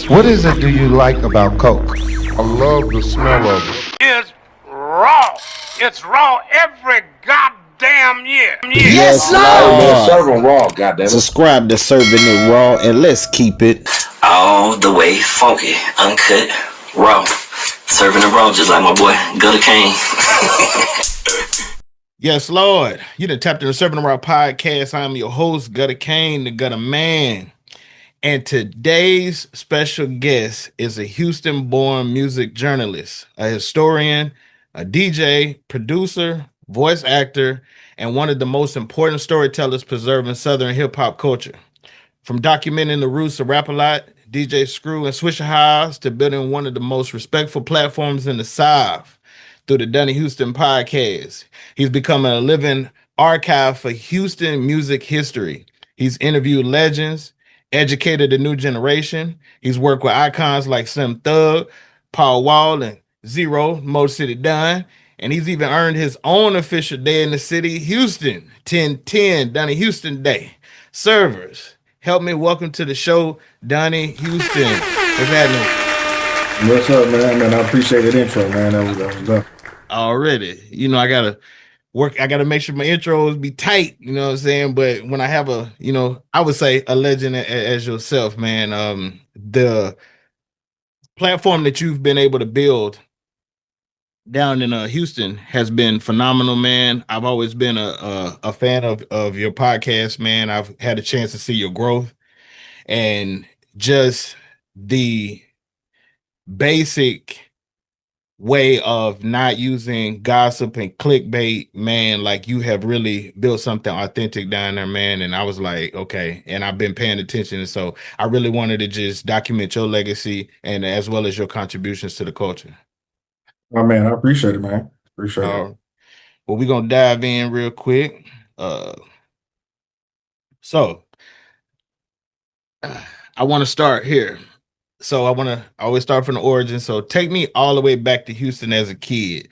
What is it do you like about Coke? I love the smell of it. It's raw. It's raw every goddamn year. Yes, Lord. CIRV'N RAW, goddamn it. Subscribe to CIRV'N IT RAW and let's keep it all the way funky, uncut, raw. CIRV'N IT RAW, just like my boy Gutter Kane. Yes, Lord. You done tapped in the CIRV'N IT RAW podcast. I'm your host, Gutter Kane, the Gutter Man. And today's special guest is a Houston-born music journalist, a historian, a DJ, producer, voice actor, and one of the most important storytellers preserving Southern hip-hop culture. From documenting the roots of Rap-A-Lot, DJSCREW, and Swishahouse to building one of the most respectful platforms in the South through the Donnie Houston Podcast. He's becoming a living archive for Houston music history. He's interviewed legends, educated the new generation. He's worked with icons like Slim Thug, Paul Wall, and Zero, Motor City Don. And he's even earned his own official day in the city, Houston, 1010, Donnie Houston Day. Servers, help me welcome to the show, Donnie Houston. What's happening? What's up, man? I appreciate that intro, man. That was up. Already. You know, I gotta make sure my intros be tight, you know what I'm saying? But when I have I would say a legend as yourself, man, the platform that you've been able to build down in Houston has been phenomenal, man. I've always been a fan of your podcast, man. I've had a chance to see your growth and just the basic way of not using gossip and clickbait, man. Like, you have really built something authentic down there, man. And I was like, okay, and I've been paying attention, and so I really wanted to just document your legacy and as well as your contributions to the culture. Oh, man, I appreciate it, man. Appreciate it. Well, we're gonna dive in real quick. So I want to start here. So I always start from the origin. So take me all the way back to Houston as a kid.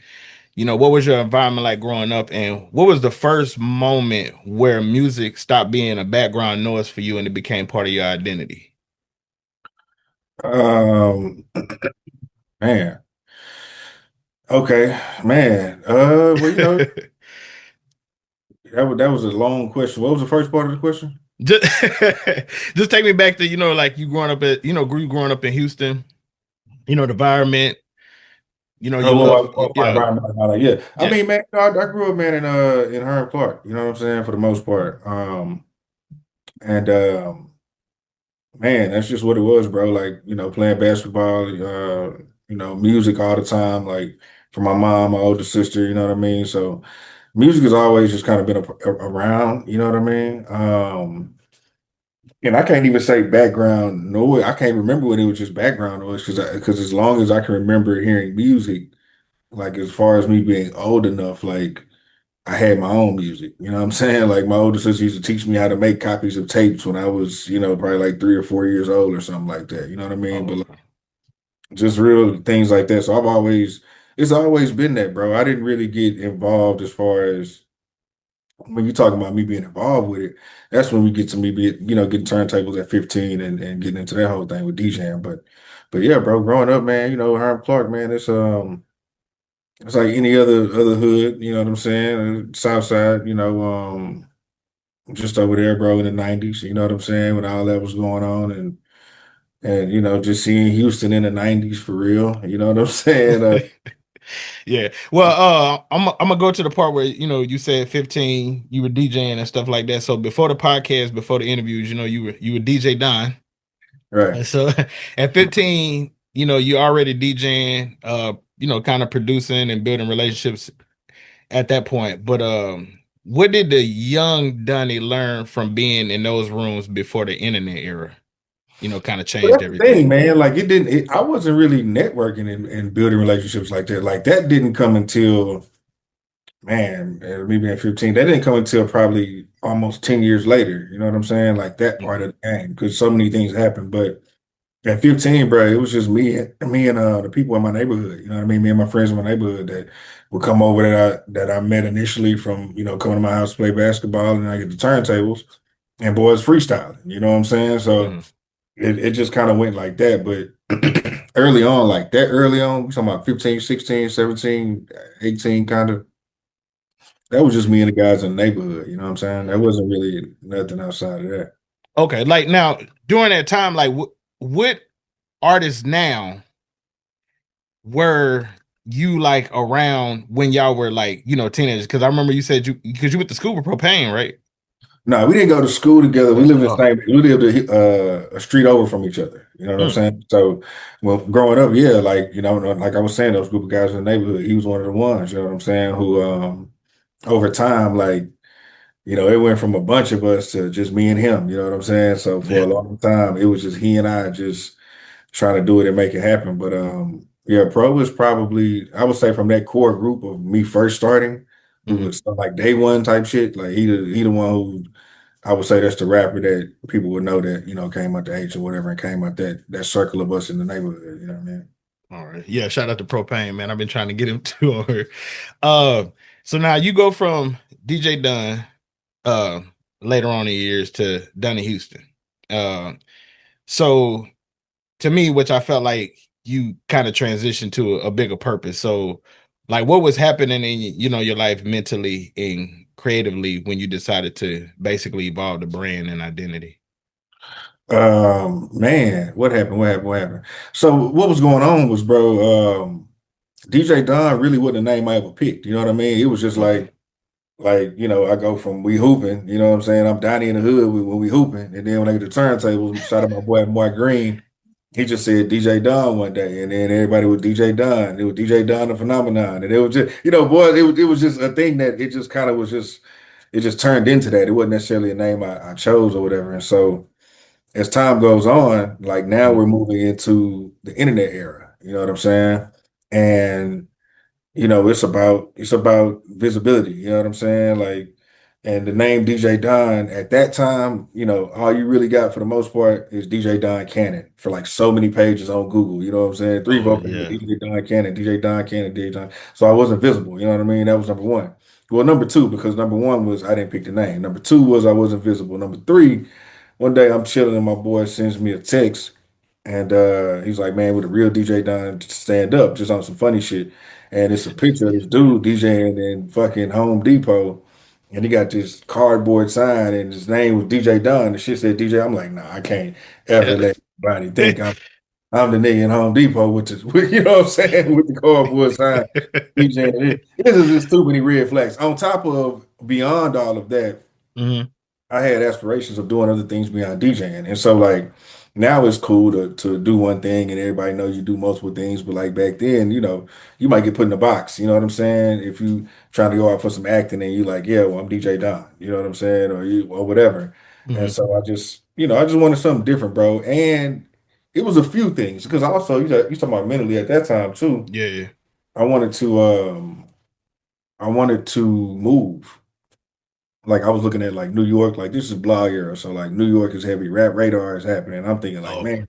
You know, what was your environment like growing up, and what was the first moment where music stopped being a background noise for you and it became part of your identity? Man. Okay, man. Well, you know, that was a long question. What was the first part of the question? Just take me back to, like you growing up in Houston, the environment, environment. Yeah. I mean, man, I grew up, man, in Herb Clark, you know what I'm saying, for the most part. Man, that's just what it was, bro. Like, playing basketball, music all the time, like for my mom, my older sister, you know what I mean? So music has always just kind of been around, you know what I mean? And I can't even say background noise. I can't remember when it was just background noise because as long as I can remember hearing music, like as far as me being old enough, like I had my own music, you know what I'm saying? Like my older sister used to teach me how to make copies of tapes when I was, probably like 3 or 4 years old or something like that, you know what I mean? But like, just real things like that. So it's always been that, bro. I didn't really get involved as far as when you're talking about me being involved with it. That's when we get to me getting turntables at 15 and getting into that whole thing with DJing. But yeah, bro, growing up, man, Herb Clark, man, it's like any other hood, you know what I'm saying? South side, just over there, bro, in the 90s, you know what I'm saying, when all that was going on and just seeing Houston in the 90s for real, you know what I'm saying? Yeah. Well, I'm gonna go to the part where you said 15, you were DJing and stuff like that. So before the podcast, before the interviews, you were DJ Don, right? And so at 15, you already DJing, kind of producing and building relationships at that point. But what did the young Donnie learn from being in those rooms before the internet era? Kind of changed everything, man. Like I wasn't really networking and building relationships like that. Like that didn't come until, man, me being 15, that didn't come until probably almost 10 years later. You know what I'm saying? Like that part of the game, because so many things happened. But at 15, bro, it was just me and the people in my neighborhood. You know what I mean? Me and my friends in my neighborhood that would come over that I met initially from, coming to my house to play basketball, and I get the turntables and boys freestyling. You know what I'm saying? So it just kind of went like that. But early on, we talking about 15, 16, 17, 18, kind of, that was just me and the guys in the neighborhood. You know what I'm saying? That wasn't really nothing outside of that. Okay, like now during that time, like what artists now were you like around when y'all were like, you know, teenagers? Because I remember you said you went to school with Propane, right? No, we didn't go to school together. We lived in the same. We lived a street over from each other. You know what I'm saying? So, well, growing up, yeah, like you know, like I was saying, those group of guys in the neighborhood. He was one of the ones. You know what I'm saying? Who, over time, like you know, it went from a bunch of us to just me and him. You know what I'm saying? So for a long time, it was just he and I just trying to do it and make it happen. But yeah, Pro was probably, I would say, from that core group of me first starting, who was stuff like day one type shit. Like he the one who, I would say, that's the rapper that people would know that, you know, came out the H or whatever and came out that circle of us in the neighborhood. You know what I mean? All right. Yeah, shout out to Propane, man. I've been trying to get him to on here. So now you go from DJ Dunn later on in years to Donnie Houston. So to me, which I felt like you kind of transitioned to a bigger purpose. So like what was happening in, you know, your life mentally and creatively when you decided to basically evolve the brand and identity? Man, what happened? What happened? So what was going on was, bro, DJ Don really wasn't a name I ever picked. You know what I mean? It was just like, you know, I go from we hooping, you know what I'm saying? I'm Donnie in the hood when we hooping. And then when I get the turntables, shout out my boy Mark Green, he just said DJ Don one day. And then everybody was DJ Don. It was DJ Don the phenomenon. And it was just, you know, boy, it was just a thing that it just kind of was just, it just turned into that. It wasn't necessarily a name I chose or whatever. And so as time goes on, like now we're moving into the internet era. You know what I'm saying? And you know, it's about visibility. You know what I'm saying? Like, and the name DJ Don at that time, you know, all you really got for the most part is DJ Don Cannon for like so many pages on Google. You know what I'm saying? Three votes, DJ Don Cannon, DJ Don Cannon, DJ Don. So I wasn't visible. You know what I mean? That was number one. Well, number two, because number one was I didn't pick the name. Number two was I wasn't visible. Number three, one day I'm chilling and my boy sends me a text and he's like, man, with a real DJ Don stand up, just on some funny shit. And it's a picture of this dude DJing in fucking Home Depot. And he got this cardboard sign and his name was DJ Don. The shit said DJ. I'm like, nah, I can't ever let anybody think I'm the nigga in Home Depot with this, you know what I'm saying, with the cardboard sign. DJing. This is just too many red flags. On top of beyond all of that, I had aspirations of doing other things beyond DJing. And so like now it's cool to do one thing and everybody knows you do multiple things. But like back then, you know, you might get put in a box, you know what I'm saying? If you trying to go out for some acting and you like, yeah, well, I'm DJ Don, you know what I'm saying? Or whatever. And so I just, you know, I just wanted something different, bro. And it was a few things because also you talking about mentally at that time too. Yeah. I wanted to move. Like I was looking at like New York, like this is blah era, so like New York is heavy, rap radar is happening. I'm thinking like, man,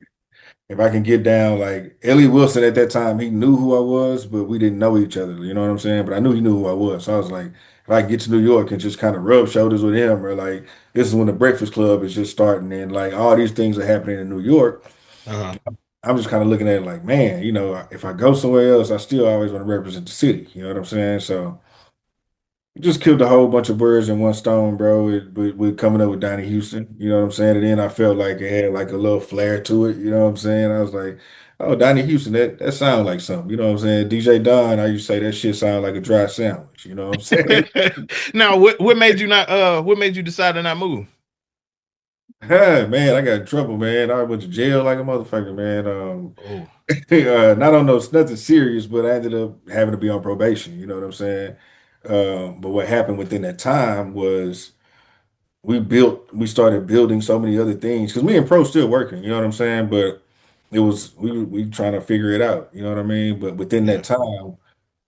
if I can get down, like Ellie Wilson at that time, he knew who I was, but we didn't know each other. You know what I'm saying? But I knew he knew who I was, so I was like, if I get to New York and just kind of rub shoulders with him, or like this is when the Breakfast Club is just starting, and like all these things are happening in New York. I'm just kind of looking at it like, man, you know, if I go somewhere else, I still always want to represent the city. You know what I'm saying? So. Just killed a whole bunch of birds in one stone, bro. With coming up with Donnie Houston, you know what I'm saying? And then I felt like it had like a little flair to it, you know what I'm saying? I was like, oh, Donnie Houston, that sounds like something, you know what I'm saying? DJ Don, I used to say that shit sound like a dry sandwich, you know what I'm saying? Now, what made you decide to not move? Man, I got in trouble, man. I went to jail like a motherfucker, man. Not on nothing serious, but I ended up having to be on probation, you know what I'm saying? But what happened within that time was we started building so many other things because me and Pro still working, you know what I'm saying? But it was we trying to figure it out, you know what I mean? But within that time,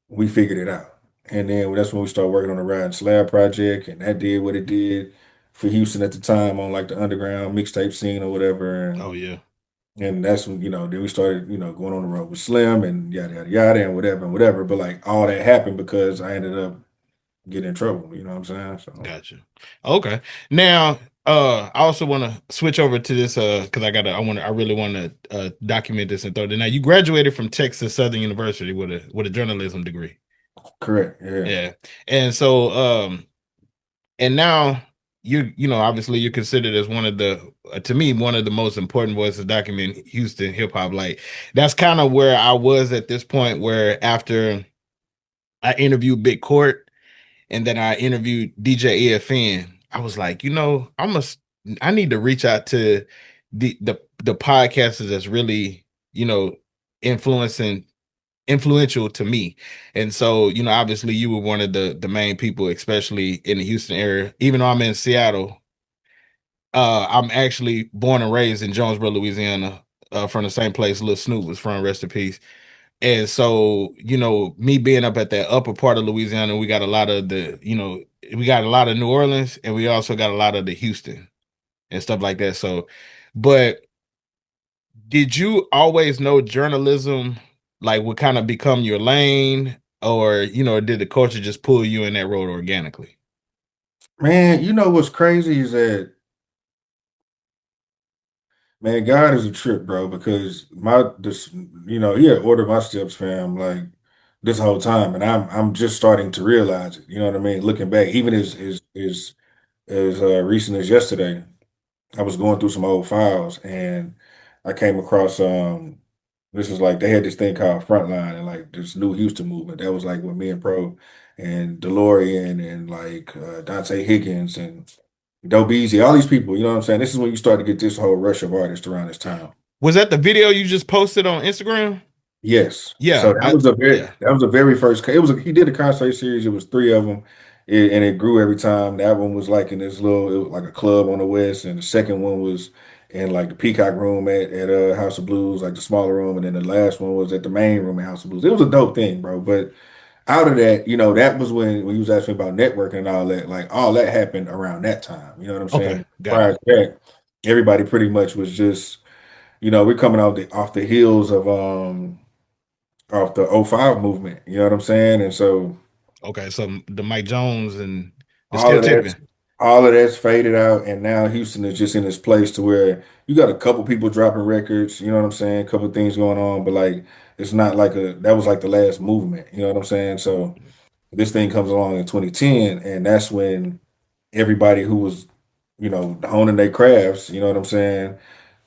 we figured it out. And then that's when we started working on the Ride and Slab project, and that did what it did for Houston at the time on like the underground mixtape scene or whatever. And that's when, you know, then we started, you know, going on the road with Slim and yada yada yada and whatever and whatever. But like all that happened because I ended up getting in trouble, you know what I'm saying? So Gotcha. Okay. Now I also want to switch over to this because I really want to document this and throw it. Now, you graduated from Texas Southern University with a journalism degree. Correct. Yeah. Yeah. And so and now obviously you're considered as one of the to me one of the most important voices to document Houston hip hop. Like that's kind of where I was at this point, where after I interviewed Big Court and then I interviewed DJ EFN, I was like, I need to reach out to the podcasters that's really, influential to me. And so, obviously you were one of the main people, especially in the Houston area. Even though I'm in Seattle, I'm actually born and raised in Jonesboro, Louisiana, from the same place Lil Snoop was from, rest in peace. And so, me being up at that upper part of Louisiana, we got a lot of we got a lot of New Orleans, and we also got a lot of the Houston and stuff like that. So, but did you always know journalism like would kind of become your lane, or did the culture just pull you in that road organically? Man, you know what's crazy is that, man, God is a trip, bro, because he had ordered my steps, fam, like this whole time. And I'm just starting to realize it. You know what I mean? Looking back, even as recent as yesterday, I was going through some old files and I came across this is like they had this thing called Frontline and like this new Houston movement. That was like with me and Pro and DeLorean and like Dante Higgins and Dope Easy, all these people, you know what I'm saying? This is when you start to get this whole rush of artists around this time. Was that the video you just posted on Instagram? Yes. Yeah. So that was the very first. He did a concert series. It was three of them, and it grew every time. That one was like in this little, it was like a club on the west, and the second one was in like the Peacock Room at House of Blues, like the smaller room, and then the last one was at the main room at House of Blues. It was a dope thing, bro. But out of that, that was when you was asking about networking and all that. Like all that happened around that time. You know what I'm saying? Okay, Prior to that, everybody pretty much was just, we're coming off the heels of off the '05 movement, you know what I'm saying? And so okay, so the Mike Jones and it's all still of tipping. all of that's faded out, and now Houston is just in this place to where you got a couple people dropping records, you know what I'm saying? A couple things going on, but like it's not like that was like the last movement, you know what I'm saying? So this thing comes along in 2010, and that's when everybody who was, honing their crafts, you know what I'm saying?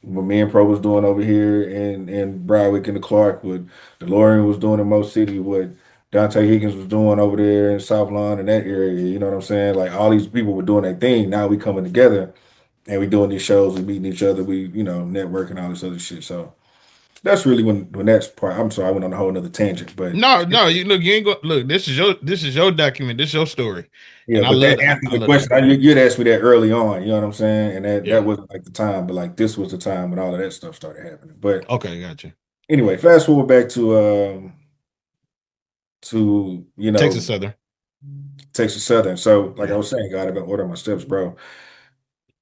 What me and Pro was doing over here in Broward and the Clark, what DeLorean was doing in Mo City, what Dante Higgins was doing over there in South Lawn and that area, you know what I'm saying? Like all these people were doing their thing. Now we coming together and we doing these shows, we meeting each other, we, networking, all this other shit. So that's really when that's part. I'm sorry, I went on a whole nother tangent, but No, you ain't go look. This is your document. This is your story. yeah, And I but love that answers the question. You'd asked me that early on, you know what I'm saying? And that wasn't like the time, but like this was the time when all of that stuff started happening. But okay, gotcha. anyway, fast forward back to Texas Southern. Texas Southern. So like I was saying, God, I've been ordering my steps, bro.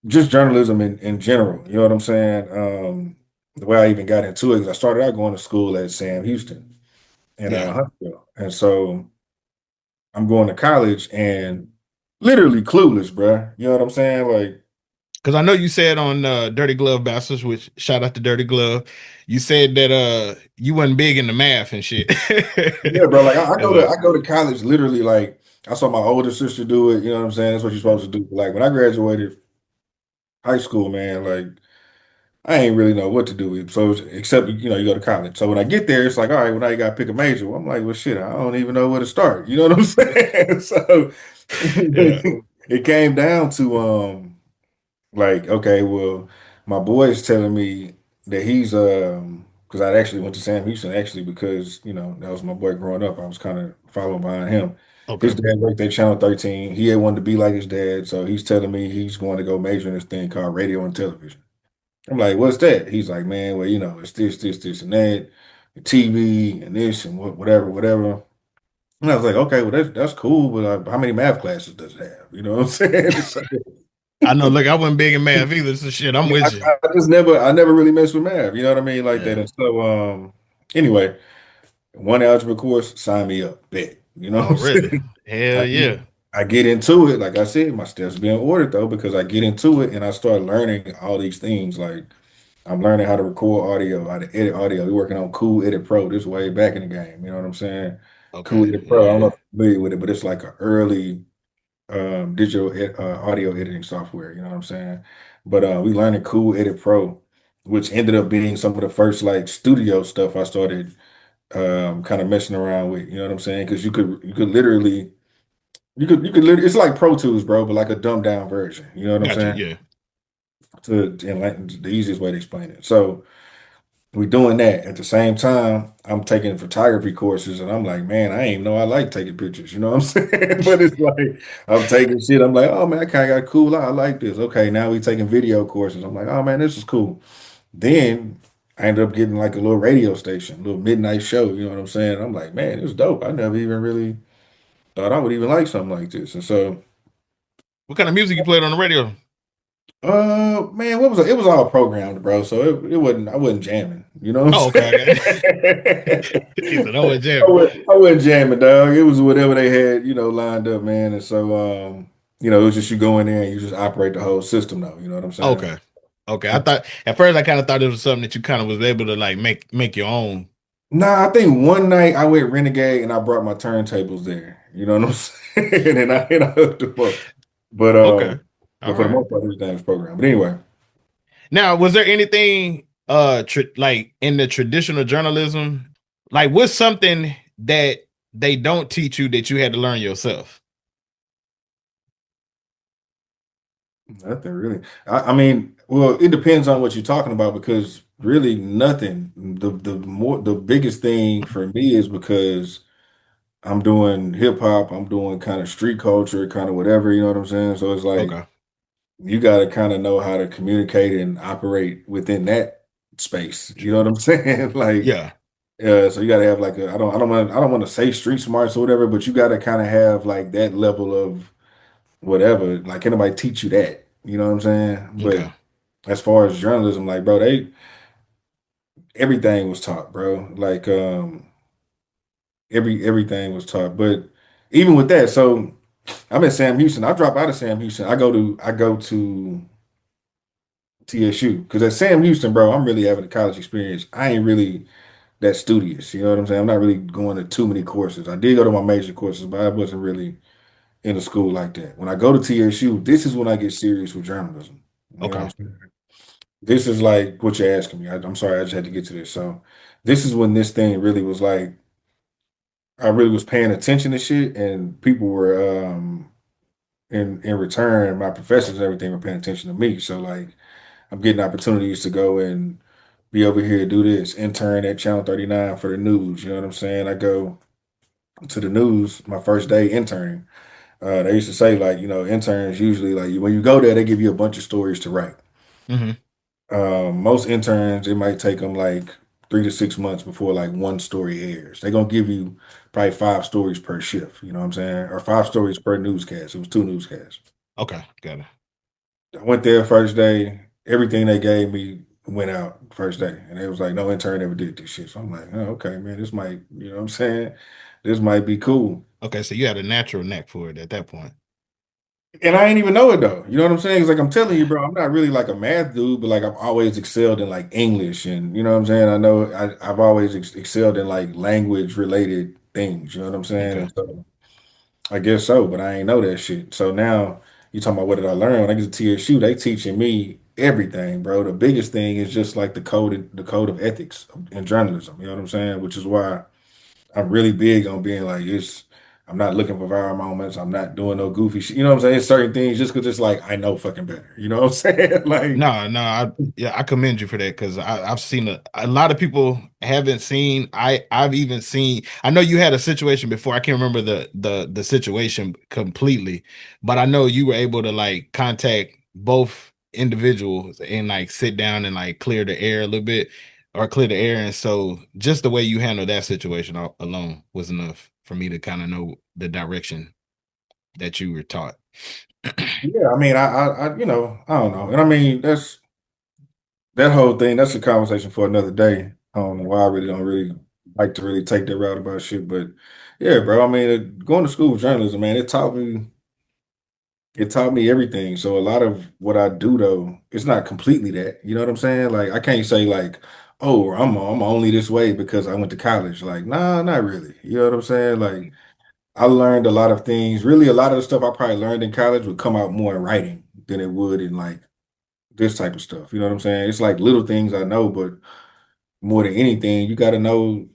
Just journalism in general, you know what I'm saying? The way I even got into it is I started out going to school at Sam Houston in Huntsville. And so I'm going to college and literally clueless, bro. You know what I'm saying? Like, because I know you said on Dirty Glove Bastards, which shout out to Dirty Glove, you said that you wasn't big into math and shit. Yeah, bro. Like I go to college literally like I saw my older sister do it. You know what I'm saying? That's what you're supposed to do. Like when I graduated high school, man, like I ain't really know what to do with. So except you go to college. So when I get there, it's like, all right, well now you got to pick a major. Well, I'm like, well, shit, I don't even know where to start. You know what I'm saying? So it came down to like, okay, well, my boy is telling me that he's because I actually went to Sam Houston actually because that was my boy growing up. I was kind of following behind him. Okay. His dad worked at Channel 13. He had wanted to be like his dad, so he's telling me he's going to go major in this thing called radio and television. I'm like, what's that? He's like, man, well, it's this, and that, TV and this and whatever, whatever. And I was like, okay, well, that's cool, but how many math classes does it have? You know what I'm saying? So, I know, look, I wasn't big in math either. So shit, I'm with you. I never really messed with math. You know what I mean? Like that. And so, anyway, one algebra course, sign me up. Bet. You know what I'm really? saying? Hell yeah. I get into it, like I said, my steps being ordered though, because I get into it and I start learning all these things. Like I'm learning how to record audio, how to edit audio. We're working on Cool Edit Pro. This way back in the game. You know what I'm saying? Cool Okay. Edit Pro. I don't know Yeah. if you're familiar with it, but it's like an early digital audio editing software. You know what I'm saying? But we learning Cool Edit Pro, which ended up being some of the first like studio stuff I started kind of messing around with. You know what I'm saying? Because you could literally literally it's like Pro Tools, bro, but like a dumbed down version. You know what I'm Got you. saying? Yeah. And like the easiest way to explain it. So we're doing that at the same time. I'm taking photography courses, and I'm like, man, I ain't know I like taking pictures. You know what I'm saying? But it's like I'm taking shit. I'm like, oh man, I kind of got cool. I like this. Okay, now we taking video courses. I'm like, oh man, this is cool. Then I ended up getting like a little radio station, a little midnight show. You know what I'm saying? I'm like, man, it's dope. I never even really thought I would even like something like this. And so, What kind of music you played on the radio? man, what was it? It was all programmed, bro. So it wasn't. I wasn't jamming. You know what Oh, I'm okay. I got saying? it. He said, "Oh, it's I jam." wasn't jamming, dog. It was whatever they had, lined up, man. And so, it was just you go in there and you just operate the whole system, though. You know what I'm saying? Okay. Okay. I thought at first I kind of thought it was something that you kind of was able to like make your own. Nah, I think one night I went Renegade and I brought my turntables there. You know what I'm saying? And I hooked them up. But Okay. All for the right. most part, everything was programmed. But anyway. Now, was there anything like in the traditional journalism, like what's something that they don't teach you that you had to learn yourself? Nothing really. I mean, well, it depends on what you're talking about because really nothing. The biggest thing for me is because I'm doing hip hop, I'm doing kind of street culture, kind of whatever, you know what I'm saying? So it's like Okay. you got to kind of know how to communicate and operate within that space. You know what I'm saying? Like, Yeah. so you got to have like I don't want to say street smarts or whatever, but you got to kind of have like that level of whatever. Like, can anybody teach you that? You know what I'm saying? But Okay. as far as journalism, like, bro, everything was taught, bro. Like, everything was taught. But even with that, so I'm at Sam Houston. I drop out of Sam Houston. I go to TSU because at Sam Houston, bro, I'm really having a college experience. I ain't really that studious. You know what I'm saying? I'm not really going to too many courses. I did go to my major courses, but I wasn't really in a school like that. When I go to TSU, this is when I get serious with journalism. You know what I'm Okay. saying? This is like what you're asking me. I'm sorry, I just had to get to this. So this is when this thing really was like I really was paying attention to shit, and people were in return, my professors and everything were paying attention to me. So like I'm getting opportunities to go and be over here, do this, intern at Channel 39 for the news. You know what I'm saying? I go to the news my first day interning. They used to say like, interns usually like when you go there, they give you a bunch of stories to write. Mm-hmm. Most interns, it might take them like 3 to 6 months before like one story airs. They're gonna give you probably 5 stories per shift, you know what I'm saying? Or 5 stories per newscast. It was 2 newscasts. Okay. Got it. I went there first day, everything they gave me went out first day. And it was like, no intern ever did this shit. So I'm like, oh, okay, man, this might, you know what I'm saying? This might be cool. Okay. So you had a natural knack for it at that point. And I ain't even know it though. You know what I'm saying? It's like I'm telling you, bro, I'm not really like a math dude, but like I've always excelled in like English and you know what I'm saying? I know I've always excelled in like language related things, you know what I'm saying? Okay. And so I guess so, but I ain't know that shit. So now you talking about what did I learn? When I get to TSU, they teaching me everything, bro. The biggest thing is just like the code of ethics in journalism, you know what I'm saying? Which is why I'm really big on being like I'm not looking for viral moments. I'm not doing no goofy shit. You know what I'm saying? Certain things just because it's like I know fucking better. You know what I'm saying? Like No, no, I commend you for that because I've seen a lot of people haven't seen. I've even seen. I know you had a situation before. I can't remember the situation completely, but I know you were able to like contact both individuals and like sit down and like clear the air a little bit or clear the air. And so just the way you handled that situation alone was enough for me to kind of know the direction that you were taught. yeah, I mean I don't know. And I mean that whole thing, that's a conversation for another day. I don't know why I really don't really like to really take that route about shit. But yeah, bro, I mean going to school for journalism, man, it taught me it taught me everything. So a lot of what I do though, it's not completely that. You know what I'm saying? Like I can't say like, oh, I'm only this way because I went to college. Like, nah, not really. You know what I'm saying? Like I learned a lot of things. Really, a lot of the stuff I probably learned in college would come out more in writing than it would in like this type of stuff. You know what I'm saying? It's like little things I know, but more than anything, you got to know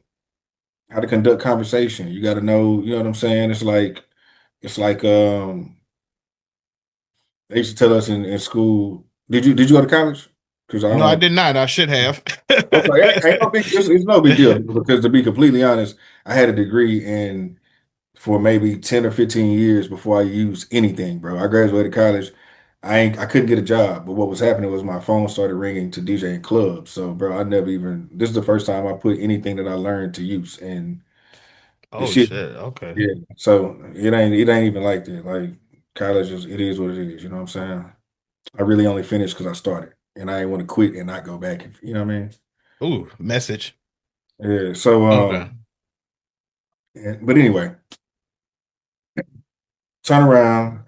how to conduct conversation. You got to know, you know what I'm saying? It's like they used to tell us in school. Did you go to college? Because I don't No, I want did not. I should have. to. Okay, ain't no big. It's no big deal because to be completely honest, I had a degree in for maybe 10 or 15 years before I used anything, bro. I graduated college. I couldn't get a job, but what was happening was my phone started ringing to DJ in clubs. So, bro, I never even. This is the first time I put anything that I learned to use, and the Oh shit. shit. Okay. Yeah. So it ain't even like that. Like college it is what it is. You know what I'm saying? I really only finished because I started, and I didn't want to quit and not go back. You know what I mean? Ooh, message. Yeah. So, Okay. but anyway, turn around.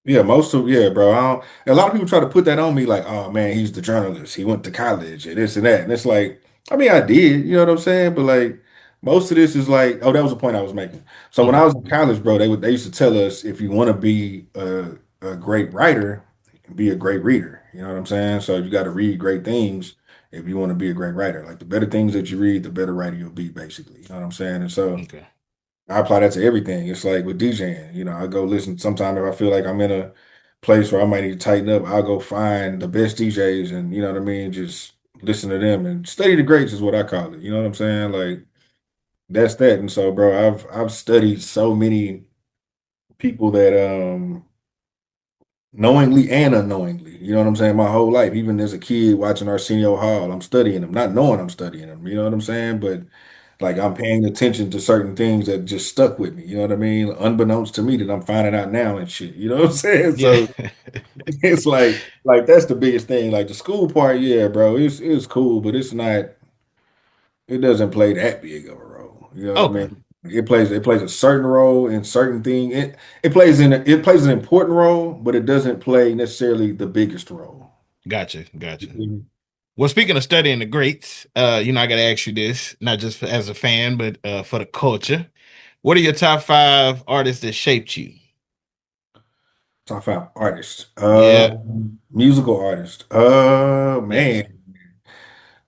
Yeah, yeah, bro. A lot of people try to put that on me, like, oh man, he's the journalist. He went to college and this and that. And it's like, I mean, I did, you know what I'm saying? But like most of this is like, oh, that was the point I was making. So when I was in college, bro, they used to tell us if you want to be a great writer, be a great reader. You know what I'm saying? So you got to read great things if you want to be a great writer. Like the better things that you read, the better writer you'll be, basically. You know what I'm saying? And so Okay. I apply that to everything. It's like with DJing, I go listen. Sometimes if I feel like I'm in a place where I might need to tighten up, I'll go find the best DJs and you know what I mean, just listen to them and study the greats is what I call it. You know what I'm saying? Like that's that. And so, bro, I've studied so many people that knowingly and unknowingly. You know what I'm saying? My whole life, even as a kid watching Arsenio Hall, I'm studying them, not knowing I'm studying them. You know what I'm saying? But like I'm paying attention to certain things that just stuck with me. You know what I mean? Unbeknownst to me that I'm finding out now and shit. You know what I'm saying? Yeah. So it's like that's the biggest thing. Like the school part, yeah, bro, it's cool, but it doesn't play that big of a role. You know what I Okay. mean? It plays a certain role in certain thing. It plays an important role, but it doesn't play necessarily the biggest role. Gotcha. Gotcha. Mhm. Well, speaking of studying the greats, I gotta ask you this, not just as a fan, but for the culture. What are your top 5 artists that shaped you? Top five artists. Yeah. Musical artist. Yes. Man.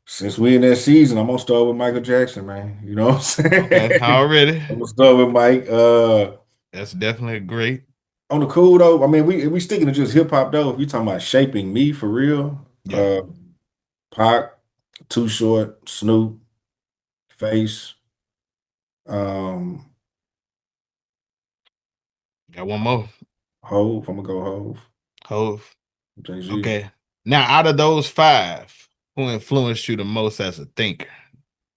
Since we in that season, I'm gonna start with Michael Jackson, man. You know what I'm Okay. saying? Already. I'm gonna start with Mike. That's definitely great. On the cool though, I mean, we sticking to just hip hop though. If you talking about shaping me for real, Yeah. Pac, Too Short, Snoop, Face, um, Got one more. Hove. I'm gonna go Hove, Hove. Jay-Z, Okay. Now, out of those 5, who influenced you the most as a thinker?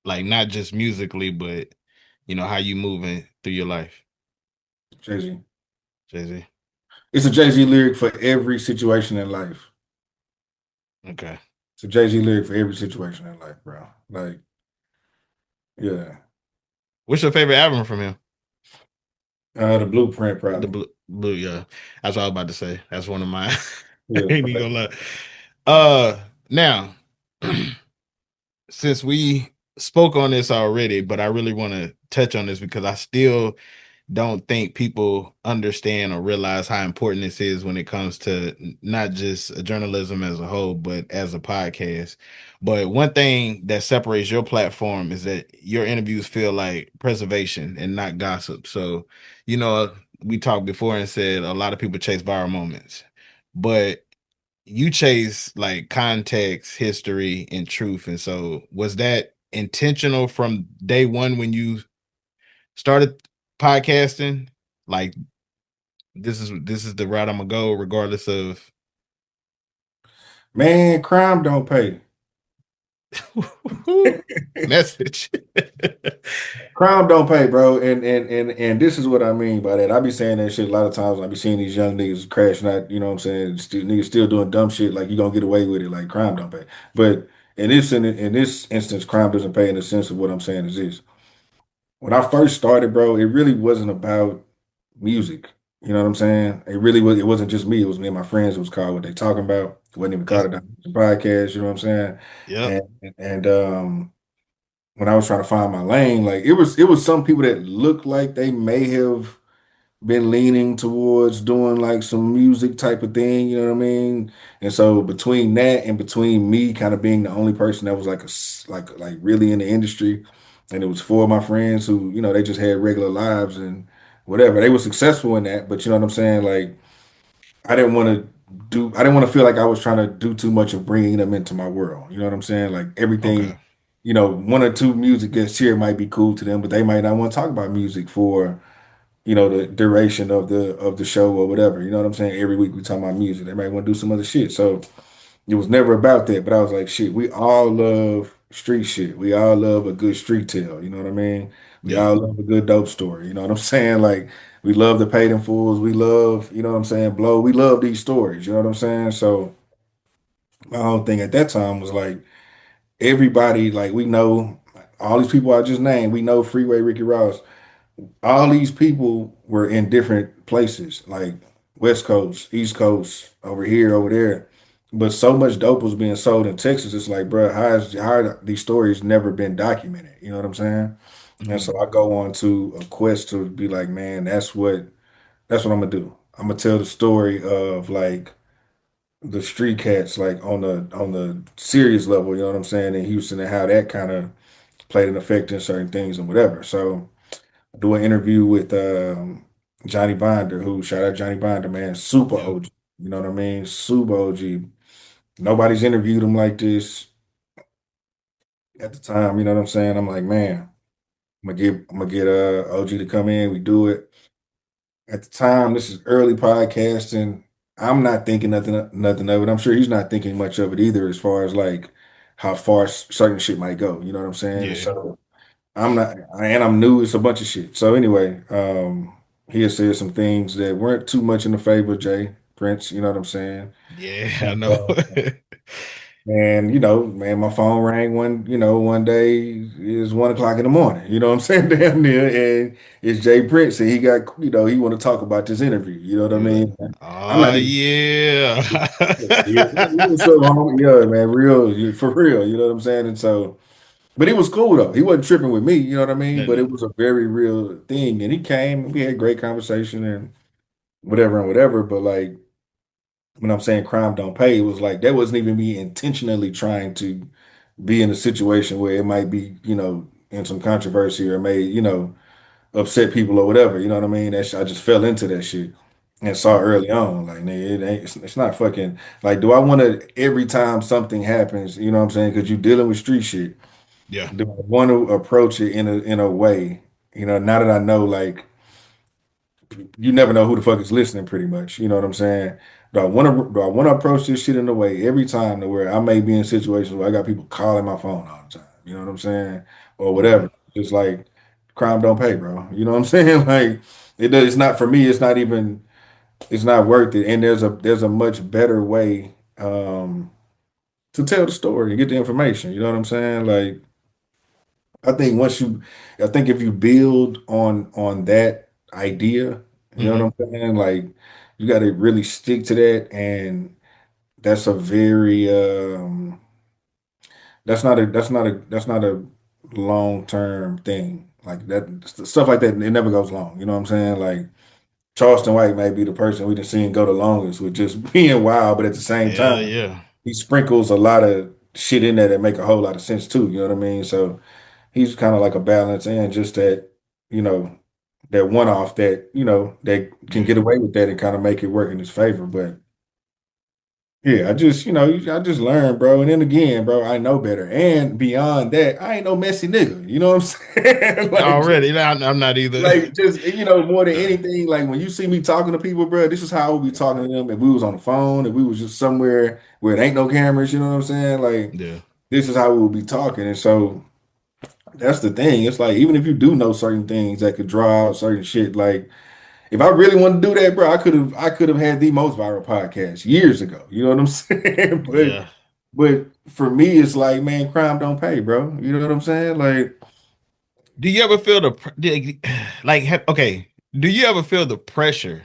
Like not just musically, but how you moving through your life. Jay-Z. Jay-Z. It's a Jay-Z lyric for every situation in life. Okay. It's a Jay-Z lyric for every situation in life, bro. Like, yeah. What's your favorite album from him? The Blueprint The probably. blue, yeah. That's what I was about to say. That's one of mine. I Yeah. ain't even gonna lie. Now, since we spoke on this already, but I really want to touch on this because I still don't think people understand or realize how important this is when it comes to not just journalism as a whole, but as a podcast. But one thing that separates your platform is that your interviews feel like preservation and not gossip. So, you know, we talked before and said a lot of people chase viral moments, but you chase like context, history, and truth. And so, was that intentional from day one when you started podcasting? Like this is the route I'm gonna go, regardless of Man, crime don't pay. message. Crime don't pay, bro. And this is what I mean by that. I be saying that shit a lot of times. I be seeing these young niggas crashing out, you know what I'm saying? Niggas still doing dumb shit like you gonna get away with it. Like crime don't pay. But in this instance, crime doesn't pay in the sense of what I'm saying is this. When I first started, bro, it really wasn't about music. You know what I'm saying? It really was. It wasn't just me. It was me and my friends. It was called What They Talking About. It wasn't even called That's a podcast. You know what I'm saying? yep. And when I was trying to find my lane, like it was some people that looked like they may have been leaning towards doing like some music type of thing, you know what I mean? And so between that and between me kind of being the only person that was like like really in the industry, and it was four of my friends who, they just had regular lives and whatever. They were successful in that, but you know what I'm saying? Like I didn't want to feel like I was trying to do too much of bringing them into my world. You know what I'm saying? Like everything, Okay. one or two music guests here might be cool to them, but they might not want to talk about music for the duration of the show or whatever. You know what I'm saying? Every week we talk about music. They might want to do some other shit. So it was never about that. But I was like, shit, we all love street shit. We all love a good street tale. You know what I mean? We Yeah. all love a good dope story. You know what I'm saying? Like we love the paid in fools. We love, you know what I'm saying, blow. We love these stories. You know what I'm saying? So my whole thing at that time was like everybody, like we know all these people I just named. We know Freeway Ricky Ross, all these people were in different places, like West Coast, East Coast, over here, over there. But so much dope was being sold in Texas. It's like, bro, how are these stories never been documented? You know what I'm saying? And Mhm. so I go on to a quest to be like, man, that's what I'm gonna do. I'm gonna tell the story of like the street cats, like on the serious level. You know what I'm saying, in Houston, and how that kind of played an effect in certain things and whatever. So do an interview with Johnny Binder, who shout out Johnny Binder, man, super Yep. OG. You know what I mean? Super OG. Nobody's interviewed him like this at the time. You know what I'm saying? I'm like, man, I'm gonna get OG to come in. We do it at the time. This is early podcasting. I'm not thinking nothing of it. I'm sure he's not thinking much of it either, as far as like how far certain shit might go. You know what I'm saying? And Yeah. so I'm not, and I'm new. It's a bunch of shit. So anyway, he has said some things that weren't too much in the favor of Jay Prince. You know what I'm saying? Yeah, I And, know. and man, my phone rang one day. It's 1 o'clock in the morning. You know what I'm saying? Damn near, and it's Jay Prince, and he got, he want to talk about this interview. You know what I You're like, mean? I'm oh not even. yeah. Yeah, what's up, homie? Yeah, man, for real. You know what I'm saying? And so. But he was cool though. He wasn't tripping with me, you know what I mean? But Nothing. it was a very real thing. And he came, we had great conversation and whatever and whatever. But like when I'm saying crime don't pay, it was like that wasn't even me intentionally trying to be in a situation where it might be, in some controversy or may, upset people or whatever. You know what I mean? I just fell into that shit and saw early on. Like, nigga, it ain't it's not fucking like, do I want to every time something happens, you know what I'm saying? Because you're dealing with street shit. Yeah. Do I want to approach it in a way, now that I know, like, you never know who the fuck is listening, pretty much. You know what I'm saying? Do I want to approach this shit in a way every time to where I may be in situations where I got people calling my phone all the time, you know what I'm saying? Or Mhm. whatever. Just like crime don't pay, bro. You know what I'm saying? Like it's not for me, it's not worth it. And there's a much better way to tell the story and get the information. You know what I'm saying? Like I think I think if you build on that idea, you know Mhm. what I'm saying? Like you got to really stick to that, and that's a very that's not a long term thing. Like that stuff like that, it never goes long. You know what I'm saying? Like Charleston White might be the person we done seen go the longest with just being wild, but at the same Hell time, yeah. he sprinkles a lot of shit in there that make a whole lot of sense too. You know what I mean? So he's kind of like a balance and just that, you know, that one off that, that can Yeah. get away with that and kind of make it work in his favor. But yeah, I just learned, bro. And then again, bro, I know better. And beyond that, I ain't no messy nigga. You know what I'm saying? Already. I'm not either. Just, more than Uh, anything, like when you see me talking to people, bro, this is how I would be talking to them if we was on the phone, if we was just somewhere where it ain't no cameras, you know what I'm saying? Like, yeah. this is how we would be talking. And so that's the thing. It's like even if you do know certain things that could draw out certain shit, like if I really want to do that, bro, I could have had the most viral podcast years ago. You know what I'm saying? but Yeah. but for me, it's like, man, crime don't pay, bro. You know what I'm saying? Like, Do you ever feel like okay, do you ever feel the pressure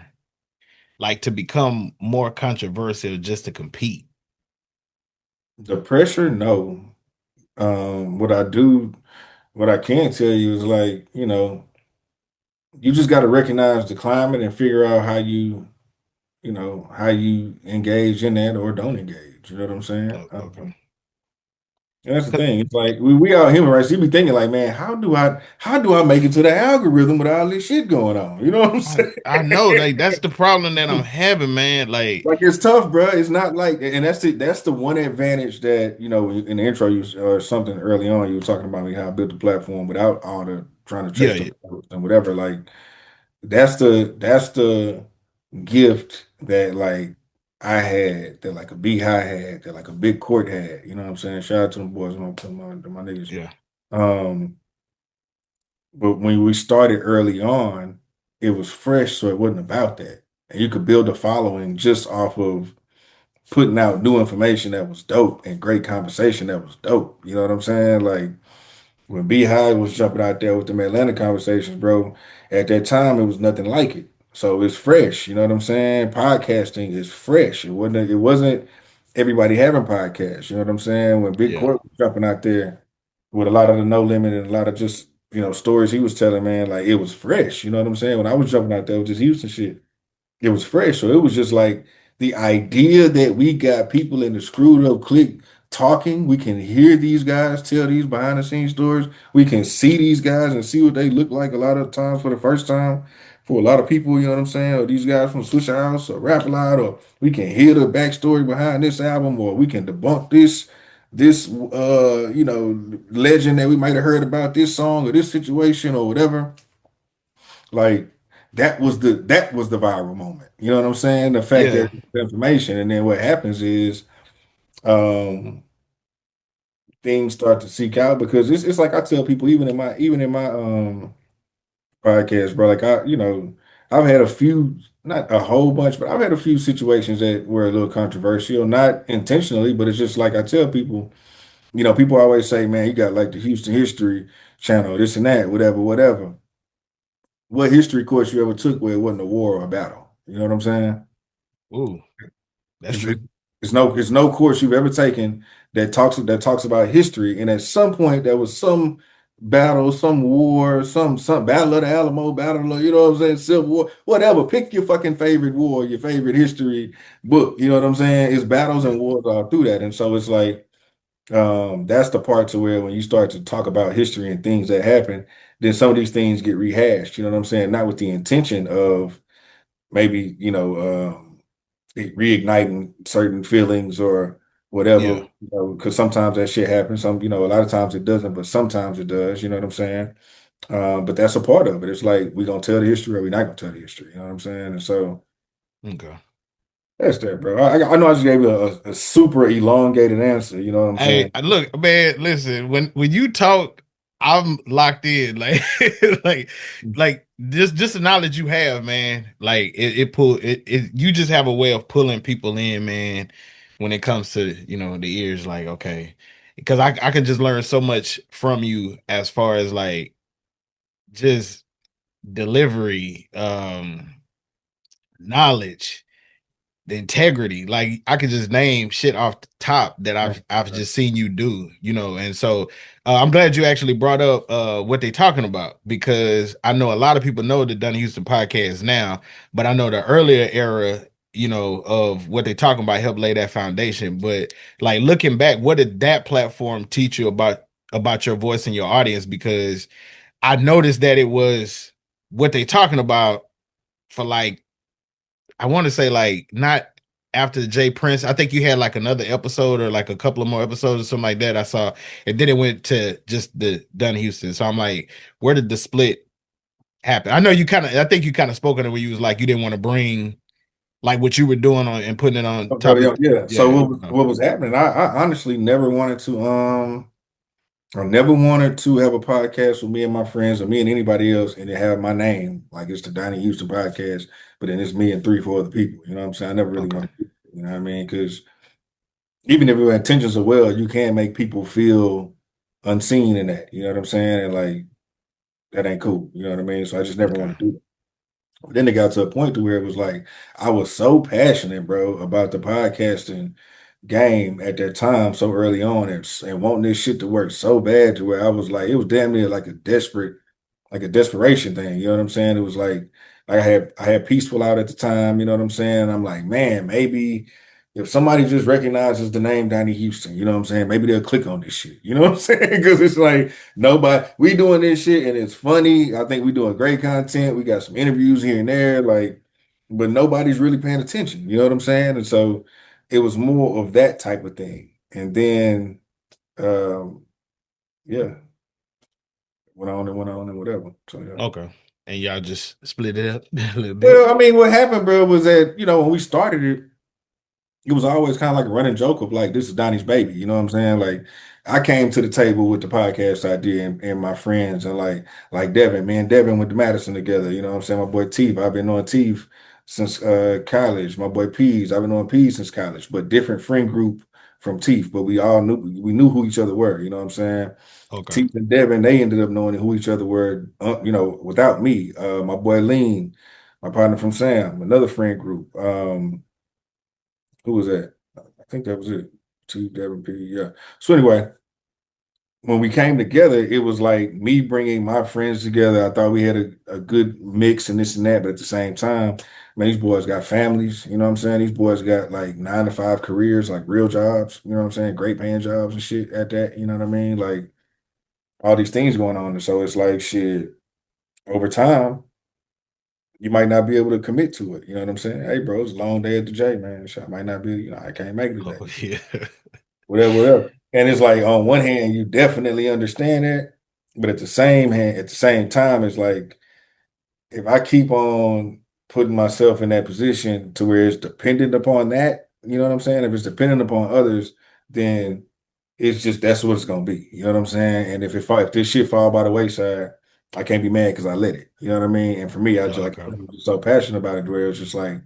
like to become more controversial just to compete? The pressure, no. What I can tell you is like, you just got to recognize the climate and figure out how you engage in that or don't engage. You know what I'm saying? Oh, okay. And that's the thing. It's like we all human, right? So you be thinking like, man, how do I make it to the algorithm with all this shit going on? You know what I'm saying? I know, like that's the problem that I'm having, man. Like, Like it's tough, bro. It's not like, and that's the one advantage that in the intro you or something early on you were talking about me how I built the platform without all the trying to yeah, chase the and whatever. Like that's the gift that like I had, that like a Beehive had, that like a Big Court had. You know what I'm saying? Shout out to them boys, to my niggas. yeah, Um, but when we started early on, it was fresh, so it wasn't about that. And you could build a following just off of putting out new information that was dope and great conversation that was dope. You know what I'm saying? Like when Beehive was jumping out there with the Atlanta conversations, bro, at that time it was nothing like it. So it's fresh. You know what I'm saying? Podcasting is fresh. It wasn't everybody having podcasts. You know what I'm saying? When Big yeah, Court was jumping out there with a lot of the no limit and a lot of just stories he was telling, man, like it was fresh. You know what I'm saying? When I was jumping out there with this Houston shit, it was fresh. So it was just like the idea that we got people in the screwed up clique talking. We can hear these guys tell these behind the scenes stories. We can see these guys and see what they look like a lot of times for the first time for a lot of people, you know what I'm saying? Or these guys from Swishahouse or Rap A Lot, or we can hear the backstory behind this album, or we can debunk this legend that we might have heard about this song or this situation or whatever. Like that was the viral moment. You know what I'm saying? The fact yeah, that information, and then what happens is um things start to seek out, because it's like I tell people, even in my podcast, bro, like I've had a few, not a whole bunch, but I've had a few situations that were a little controversial, not intentionally, but it's just like I tell people, people always say, man, you got like the Houston History channel, this and that, whatever, whatever. What history course you ever took where it wasn't a war or a battle? You know what I'm saying? ooh, that's It's, true. it's no course you've ever taken that talks about history, and at some point there was some battle, some war, some battle of the Alamo, battle of, what I'm saying, Civil War, whatever. Pick your fucking favorite war, your favorite history book. You know what I'm saying? It's battles Yeah, and wars all through that, and so it's like that's the part to where when you start to talk about history and things that happen, then some of these things get rehashed. You know what I'm saying? Not with the intention of maybe reigniting certain feelings or yeah, whatever, because sometimes that shit happens. A lot of times it doesn't, but sometimes it does. You know what I'm saying? But that's a part of it. It's like we gonna tell the history or we not gonna tell the history. You know what I'm saying? And so okay. that's that, bro. I know I just gave you a super elongated answer. You know what I'm Hey, saying? look, man, listen, when you talk, I'm locked in. Like like like just the knowledge you have, man. Like it you just have a way of pulling people in, man, when it comes to, the ears, like, okay. Because I can just learn so much from you as far as like just delivery, knowledge, the integrity. Like I could just name shit off the top that I've just seen you do, and so I'm glad you actually brought up what they're talking about, because I know a lot of people know the Donnie Houston podcast now, but I know the earlier era, of what they're talking about helped lay that foundation. But like looking back, what did that platform teach you about your voice and your audience? Because I noticed that it was what they talking about for like, I want to say like not after the Jay Prince. I think you had like another episode or like a couple of more episodes or something like that. I saw, and then it went to just the Donnie Houston. So I'm like, where did the split happen? I know I think you kind of spoke on it where you was like you didn't want to bring like what you were doing on and putting it on top Yeah, of. yeah. So Yeah. what was happening? I honestly never wanted to I never wanted to have a podcast with me and my friends or me and anybody else and it have my name. Like it's the Donnie Houston podcast, but then it's me and 3, 4 other people. You know what I'm saying? I never really Okay. wanted to do that, you know what I mean? Because even if your intentions are well, you can make people feel unseen in that. You know what I'm saying? And like that ain't cool. You know what I mean? So I just never Okay. want to do that. Then it got to a point to where it was like I was so passionate, bro, about the podcasting game at that time so early on and wanting this shit to work so bad to where I was like, it was damn near like a desperation thing. You know what I'm saying? It was like I had Peaceful out at the time. You know what I'm saying? I'm like, man, maybe if somebody just recognizes the name Donnie Houston, you know what I'm saying? Maybe they'll click on this shit. You know what I'm saying? Because it's like nobody we doing this shit and it's funny. I think we doing great content. We got some interviews here and there, like, but nobody's really paying attention. You know what I'm saying? And so it was more of that type of thing. And then um, yeah, went on and whatever. So yeah. Okay. And y'all just split it up a little bit. Well, I mean, what happened, bro, was that, when we started it, it was always kind of like a running joke of like, this is Donnie's baby. You know what I'm saying? Like, I came to the table with the podcast idea and my friends and like Devin, me and Devin went to Madison together. You know what I'm saying? My boy Teef, I've been on Teef since college. My boy Pease, I've been on Pease since college, but different friend group from Teef, but we knew who each other were. You know what I'm saying? Okay. Teef and Devin, they ended up knowing who each other were, without me. My boy Lean, my partner from Sam, another friend group. Who was that? I think that was it. Teef, Devin, P. Yeah. So anyway, when we came together, it was like me bringing my friends together. I thought we had a good mix and this and that, but at the same time, man, these boys got families. You know what I'm saying? These boys got like 9 to 5 careers, like real jobs. You know what I'm saying? Great paying jobs and shit at that. You know what I mean? Like all these things going on. And so it's like shit, over time, you might not be able to commit to it. You know what I'm saying? Hey, bro, it's a long day at the J, man. Shit, I might not be, I can't make it today. Oh, yeah. Whatever, whatever. And it's like on one hand, you definitely understand that, but at the same time, it's like if I keep on putting myself in that position to where it's dependent upon that, you know what I'm saying? If it's dependent upon others, then it's just that's what it's gonna be. You know what I'm saying? And if this shit fall by the wayside, I can't be mad because I let it. You know what I mean? And for me, I just like Okay. I'm just so passionate about it where it's just like,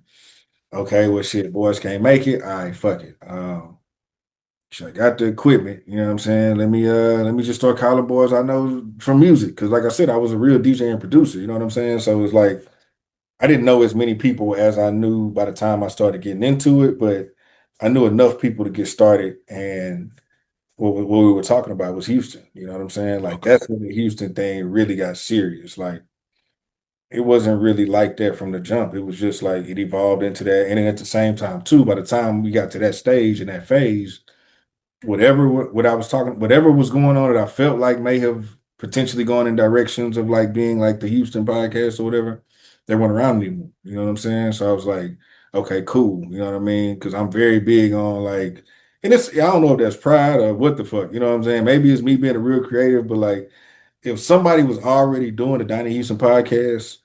okay, well shit, boys can't make it. All right, fuck it. Shit, I got the equipment, you know what I'm saying? Let me just start calling boys I know from music. Cause like I said, I was a real DJ and producer, you know what I'm saying? So it's like I didn't know as many people as I knew by the time I started getting into it, but I knew enough people to get started. And what we were talking about was Houston. You know what I'm saying? Like Okay. that's when the Houston thing really got serious. Like it wasn't really like that from the jump. It was just like it evolved into that. And then at the same time, too, by the time we got to that stage and that phase, whatever was going on that I felt like may have potentially gone in directions of like being like the Houston podcast or whatever, they weren't around anymore. You know what I'm saying? So I was like, okay, cool. You know what I mean? Because I'm very big on like, and I don't know if that's pride or what the fuck. You know what I'm saying? Maybe it's me being a real creative, but like, if somebody was already doing the Donnie Houston podcast,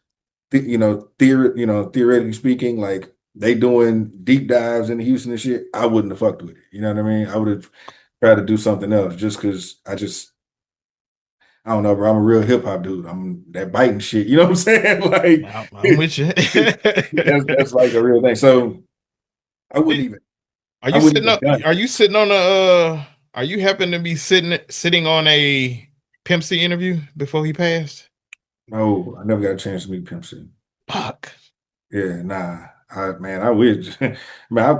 theoretically speaking, like they doing deep dives into Houston and shit, I wouldn't have fucked with it. You know what I mean? I would have tried to do something else just because I don't know, bro. I'm a real hip hop dude. I'm that biting shit. You know what I'm saying? Like I'm with you. that's like a real thing. So I wouldn't even. Are I you wouldn't sitting even up? done it. Are you sitting on a? Are you happen to be sitting on a Pimp C interview before he passed? No, I never got a chance to meet Pimp C. Fuck. Yeah, nah. I wish, man,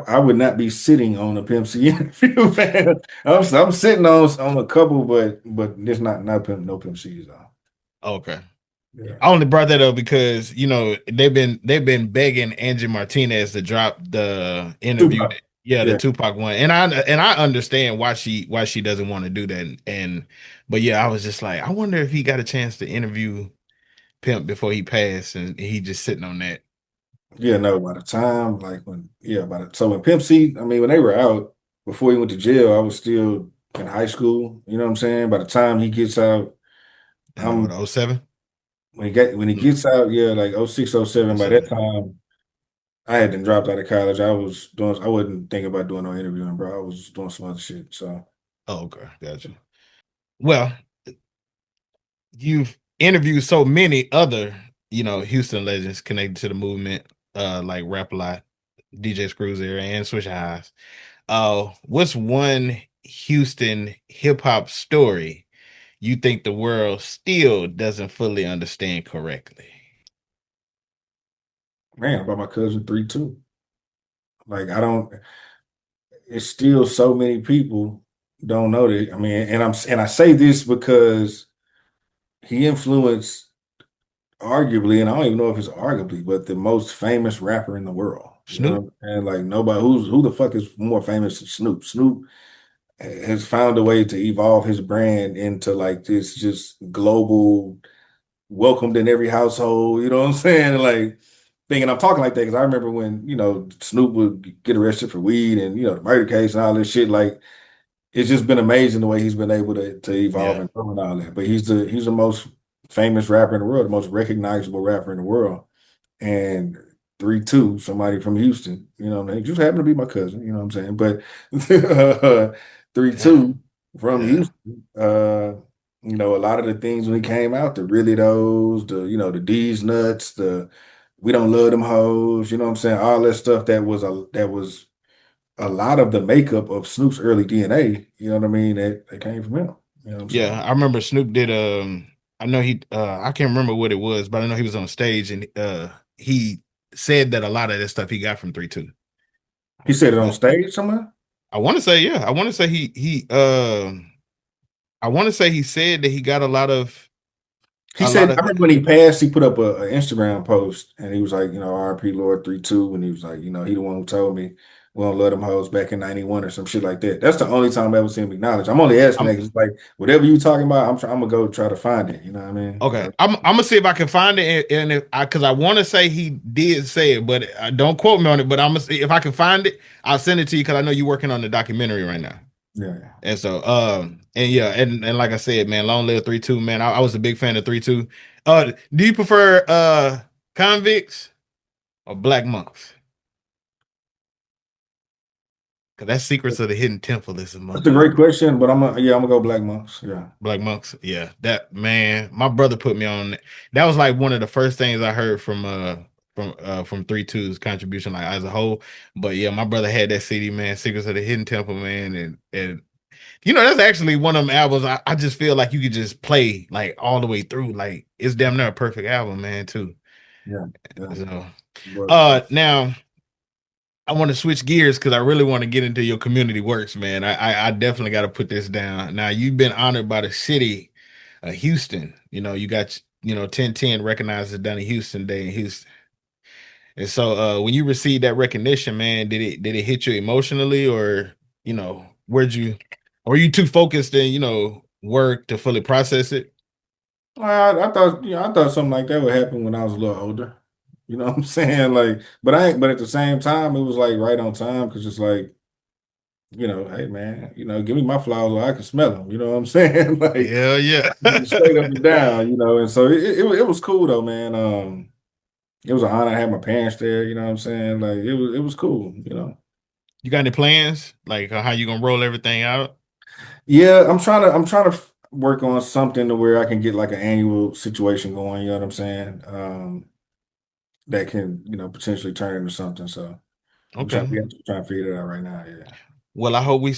I would not be sitting on a Pimp C interview, man. I'm sitting on a couple, but it's not no Pimp C's though. Okay. Yeah. I only brought that up because they've been begging Angie Martinez to drop the interview. Tupac. Yeah, the Yeah. Tupac one, and I understand why she doesn't want to do that. But yeah, I was just like, I wonder if he got a chance to interview Pimp before he passed, and he just sitting on that. Yeah, no, by the time, like so when Pimp C, I mean, when they were out before he went to jail, I was still in high school. You know what I'm saying? By the time he gets out, And I'm what 07? when he gets out, yeah, like 06, 07, by that 07. time, I had been dropped out of college. I wasn't thinking about doing no interviewing, bro. I was doing some other shit. So Oh, okay, gotcha. Well, you've interviewed so many other, Houston legends connected to the movement, like Rap a Lot, DJSCREW era, and Swishahouse. What's one Houston hip hop story you think the world still doesn't fully understand correctly? Man, about my cousin 3-2. Like I don't. It's still so many people don't know that. I mean, and I say this because he influenced arguably, and I don't even know if it's arguably, but the most famous rapper in the world. You know what Snoop. I'm saying? Like nobody who the fuck is more famous than Snoop? Snoop has found a way to evolve his brand into like this just global welcomed in every household, you know what I'm saying? Like thinking I'm talking like that because I remember when, Snoop would get arrested for weed and the murder case and all this shit. Like it's just been amazing the way he's been able to evolve Yeah. and grow and all that. But he's the most famous rapper in the world, the most recognizable rapper in the world. And 3-2, somebody from Houston, they just happened to be my cousin, you know what I'm saying? But 3-2 from Yeah. Houston, a lot of the things when he came out, the really those, the D's nuts, the we don't love them hoes, you know what I'm saying? All that stuff that was a lot of the makeup of Snoop's early DNA, you know what I mean? That came from him. You know what I'm saying? Yeah. I remember Snoop did I know I can't remember what it was, but I know he was on stage and he said that a lot of that stuff he got from 3-2. He said it on But stage somewhere? I want to say, yeah. I want to say I want to say he said that he got a lot of He said, I remember when he passed, he put up a Instagram post and he was like, RP Lord 3-2. And he was like, he the one who told me we don't let them hoes back in 91 or some shit like that. That's the only time I ever seen him acknowledge. I'm only asking that because it's like, whatever you talking about, I'm going to go try to find it. You know what I mean? Okay, I'm gonna see if I can find it, and if because I want to say he did say it, but don't quote me on it. But I'm gonna see if I can find it. I'll send it to you because I know you're working on the documentary right now. Yeah. And so, and yeah, and like I said, man, long live 3-2, man. I was a big fan of 3-2. Do you prefer convicts or black monks? Because that's Secrets of the Hidden Temple is a That's a great question, but I'm gonna go Black Monks. Yeah. Black monks. Yeah, that man, my brother put me on. That was like one of the first things I heard from 3-2's contribution, like as a whole. But yeah, my brother had that CD, man, Secrets of the Hidden Temple, man, and that's actually one of them albums I just feel like you could just play like all the way through. Like it's damn near a perfect album, man, too. Yeah. So But, now I want to switch gears because I really want to get into your community works, man. I definitely got to put this down. Now you've been honored by the city of Houston. You got 1010 recognized as Donnie Houston Day in Houston. And so when you received that recognition, man, did it hit you emotionally, or were you too focused in work to fully process it? I thought something like that would happen when I was a little older. You know what I'm saying? Like, but at the same time, it was like right on time because it's like, hey man, give me my flowers so I can smell them. You know what I'm saying? Like, Yeah. straight up and down. And so it was cool though, man. It was an honor to have my parents there. You know what I'm saying? Like, it was cool. You got any plans like how you gonna roll everything out? Yeah, I'm trying to work on something to where I can get like an annual situation going. You know what I'm saying? That can potentially turn into something. So I'm Okay. trying to figure it out right now. Yeah. Well, I hope we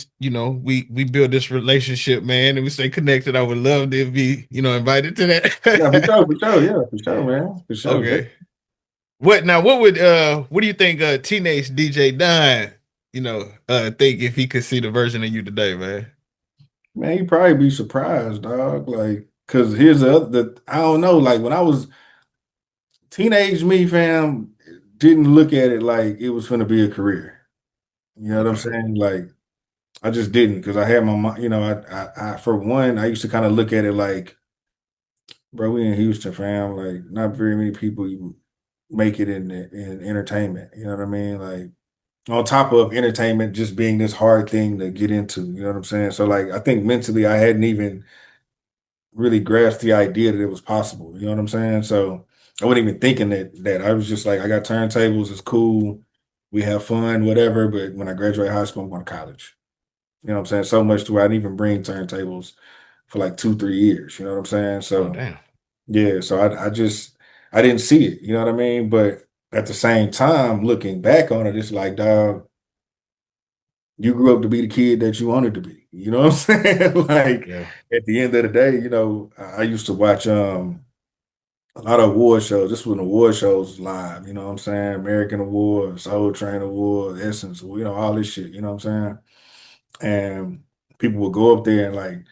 build this relationship, man, and we stay connected. I would love to be invited to Yeah, for that. sure, for sure. Yeah, for sure, man. For sure. Okay. What do you think teenage DJ Don think if he could see the version of you today, man? Man, you'd probably be surprised, dog. Like, cause here's I don't know, like when I was teenage me, fam, didn't look at it like it was gonna be a career. You know what I'm Okay. saying? Like, I just didn't because I had my mind, I for one, I used to kind of look at it like, bro, we in Houston, fam. Like, not very many people make it in entertainment. You know what I mean? Like, on top of entertainment just being this hard thing to get into. You know what I'm saying? So, like, I think mentally I hadn't even really grasped the idea that it was possible. You know what I'm saying? So I wasn't even thinking that I was just like, I got turntables, it's cool, we have fun, whatever. But when I graduate high school, I'm going to college. You know what I'm saying? So much to where I didn't even bring turntables for like 2-3 years. You know what I'm saying? Oh So damn. yeah, so I didn't see it. You know what I mean? But at the same time, looking back on it, it's like, dog, you grew up to be the kid that you wanted to be. You know what I'm saying? Like Yeah. at the end of the day, I used to watch a lot of award shows. This was when award shows was live, you know what I'm saying? American Award, Soul Train Award, Essence, you know, all this shit, you know what I'm saying? And people would go up there and like,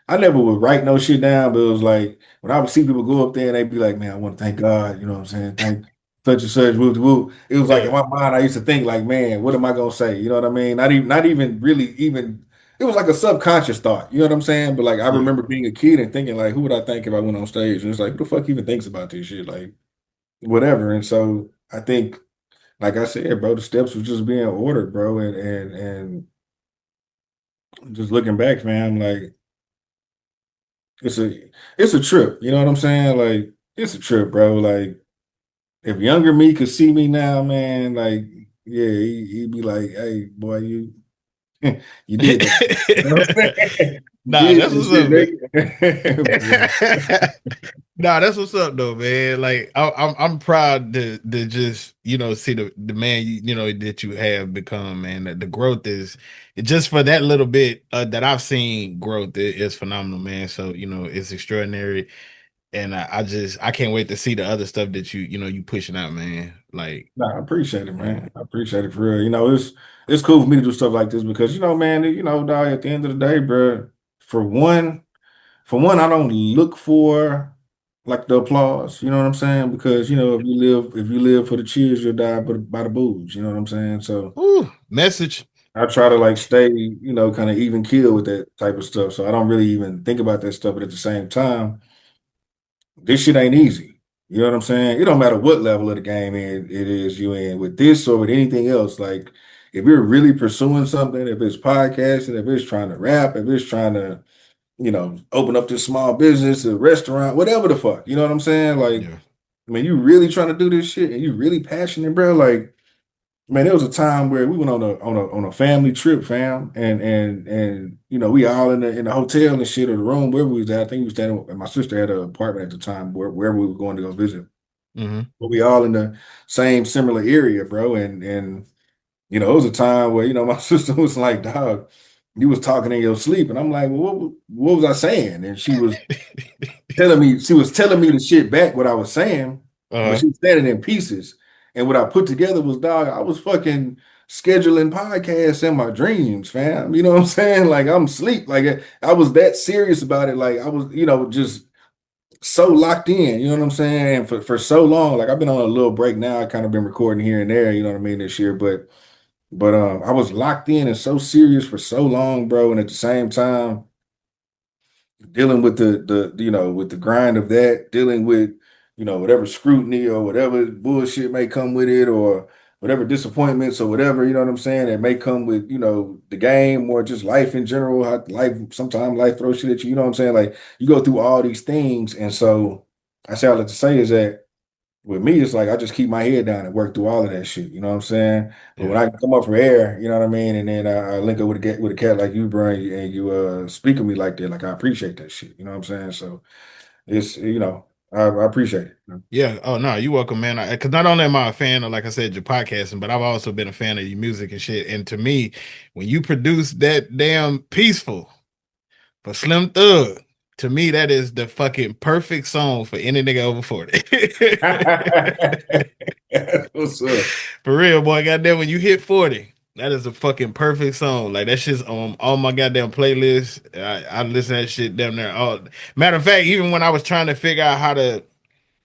I never would write no shit down, but it was like when I would see people go up there and they'd be like, man, I want to thank God, you know what I'm saying? Thank such and such, whoop, whoop. It was like in my mind, I used to think like, man, what am I gonna say? You know what I mean? Not even really even it was like a subconscious thought, you know what I'm saying? But like I remember being a kid and thinking like, who would I thank if I went on stage? And it's like, who the fuck even thinks about this shit? Like whatever. And so I think, like I said, bro, the steps was just being ordered, bro, and just looking back, man, like it's a trip. You know what I'm saying? Like it's a trip, bro. Like if younger me could see me now, man, like yeah, he'd be like, "Hey, boy, you you did that." You know what I'm saying? Nah, that's what's up, man. Nigga. Nah, that's what's up though, man. Like I'm proud to just see the man that you have become, man. The growth is just for that little bit that I've seen growth is phenomenal, man. So it's extraordinary, and I can't wait to see the other stuff that you pushing out, man. Like, Nah, I appreciate it, man. I appreciate it for real. It's cool for me to do stuff like this because man, dog, at the end of the day, bro, for one, I don't look for like the applause. You know what I'm saying? Because if you live for the cheers, you'll die by the booze. You know what I'm saying? So message. I try to like stay, kind of even keel with that type of stuff. So I don't really even think about that stuff. But at the same time, this shit ain't easy. You know what I'm saying? It don't matter what level of the game it is you in with this or with anything else. Like if you're really pursuing something, if it's podcasting, if it's trying to rap, if it's trying to, open up this small business, a restaurant, whatever the fuck. You know what I'm saying? Like, I mean, you really trying to do this shit and you really passionate, bro. Like, man, there was a time where we went on a family trip, fam, and we all in the hotel and shit or the room where we was at. I think we was staying, and my sister had an apartment at the time wherever we were going to go visit. Mm-hmm. But we all in the same similar area, bro. And it was a time where my sister was like, "Dog, you was talking in your sleep," and I'm like, "Well, what was I saying?" And she was telling me the shit back what I was saying, but she was saying it in pieces. And what I put together was, dog, I was fucking scheduling podcasts in my dreams, fam. You know what I'm saying? Like I'm asleep. Like I was that serious about it. Like I was, just so locked in. You know what I'm saying? For so long. Like I've been on a little break now. I kind of been recording here and there. You know what I mean? This year, but I was locked in and so serious for so long, bro. And at the same time, dealing with with the grind of that, dealing with whatever scrutiny or whatever bullshit may come with it, or whatever disappointments or whatever, you know what I'm saying, that may come with the game or just life in general. How sometimes life throws shit at you, you know what I'm saying? Like you go through all these things, and so I say all that to say is that with me, it's like I just keep my head down and work through all of that shit. You know what I'm saying? But when I come up for air, you know what I mean, and then I link up with a cat like you, bro, and you speak to me like that, like I appreciate that shit. You know what I'm saying? So it's I appreciate it. Yeah. Oh no, you're welcome, man. Because not only am I a fan of, like I said, your podcasting, but I've also been a fan of your music and shit. And to me, when you produce that damn Peaceful for Slim Thug, to me, that is the fucking perfect song for any nigga over 40. What's up? For real, boy. Goddamn, when you hit 40, that is a fucking perfect song. Like that shit's on all my goddamn playlists. I listen to that shit damn near all. Matter of fact, even when I was trying to figure out how to,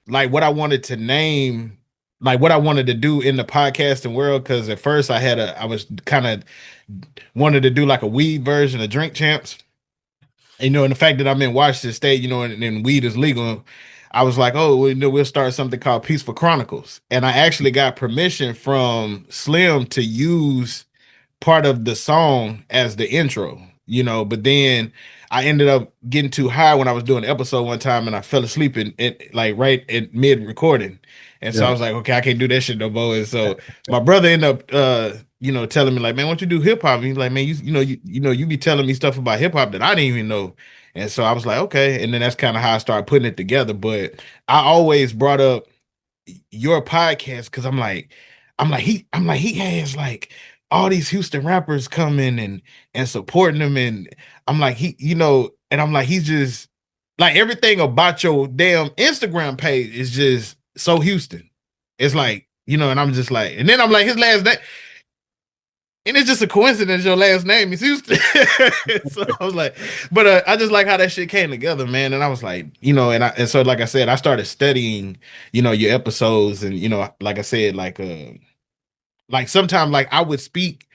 like, what I wanted to name, like what I wanted to do in the podcasting world, because at first I was kind of wanted to do like a weed version of Drink Champs. And the fact that I'm in Washington State, and weed is legal, I was like, oh, we'll start something called Peaceful Chronicles. And I actually got permission from Slim to use part of the song as the intro, but then I ended up getting too high when I was doing the episode one time, and I fell asleep in like right at mid recording. And so I was like, okay, I can't do that shit no more. And so my brother ended up telling me like, man, why don't you do hip hop? And he's like, man, you be telling me stuff about hip hop that I didn't even know. And so I was like, okay. And then that's kind of how I started putting it together. But I always brought up your podcast because I'm like he has like all these Houston rappers coming and supporting them, and I'm like and I'm like he's just like everything about your damn Instagram page is just so Houston. It's like, you know, and I'm just like, and then I'm like, his last name, and it's just a coincidence your last name is Houston. So I was like, but I just like how that shit came together, man. And I was like, you know, and so like I said, I started studying, you know, your episodes, and you know, like I said, like sometimes like I would speak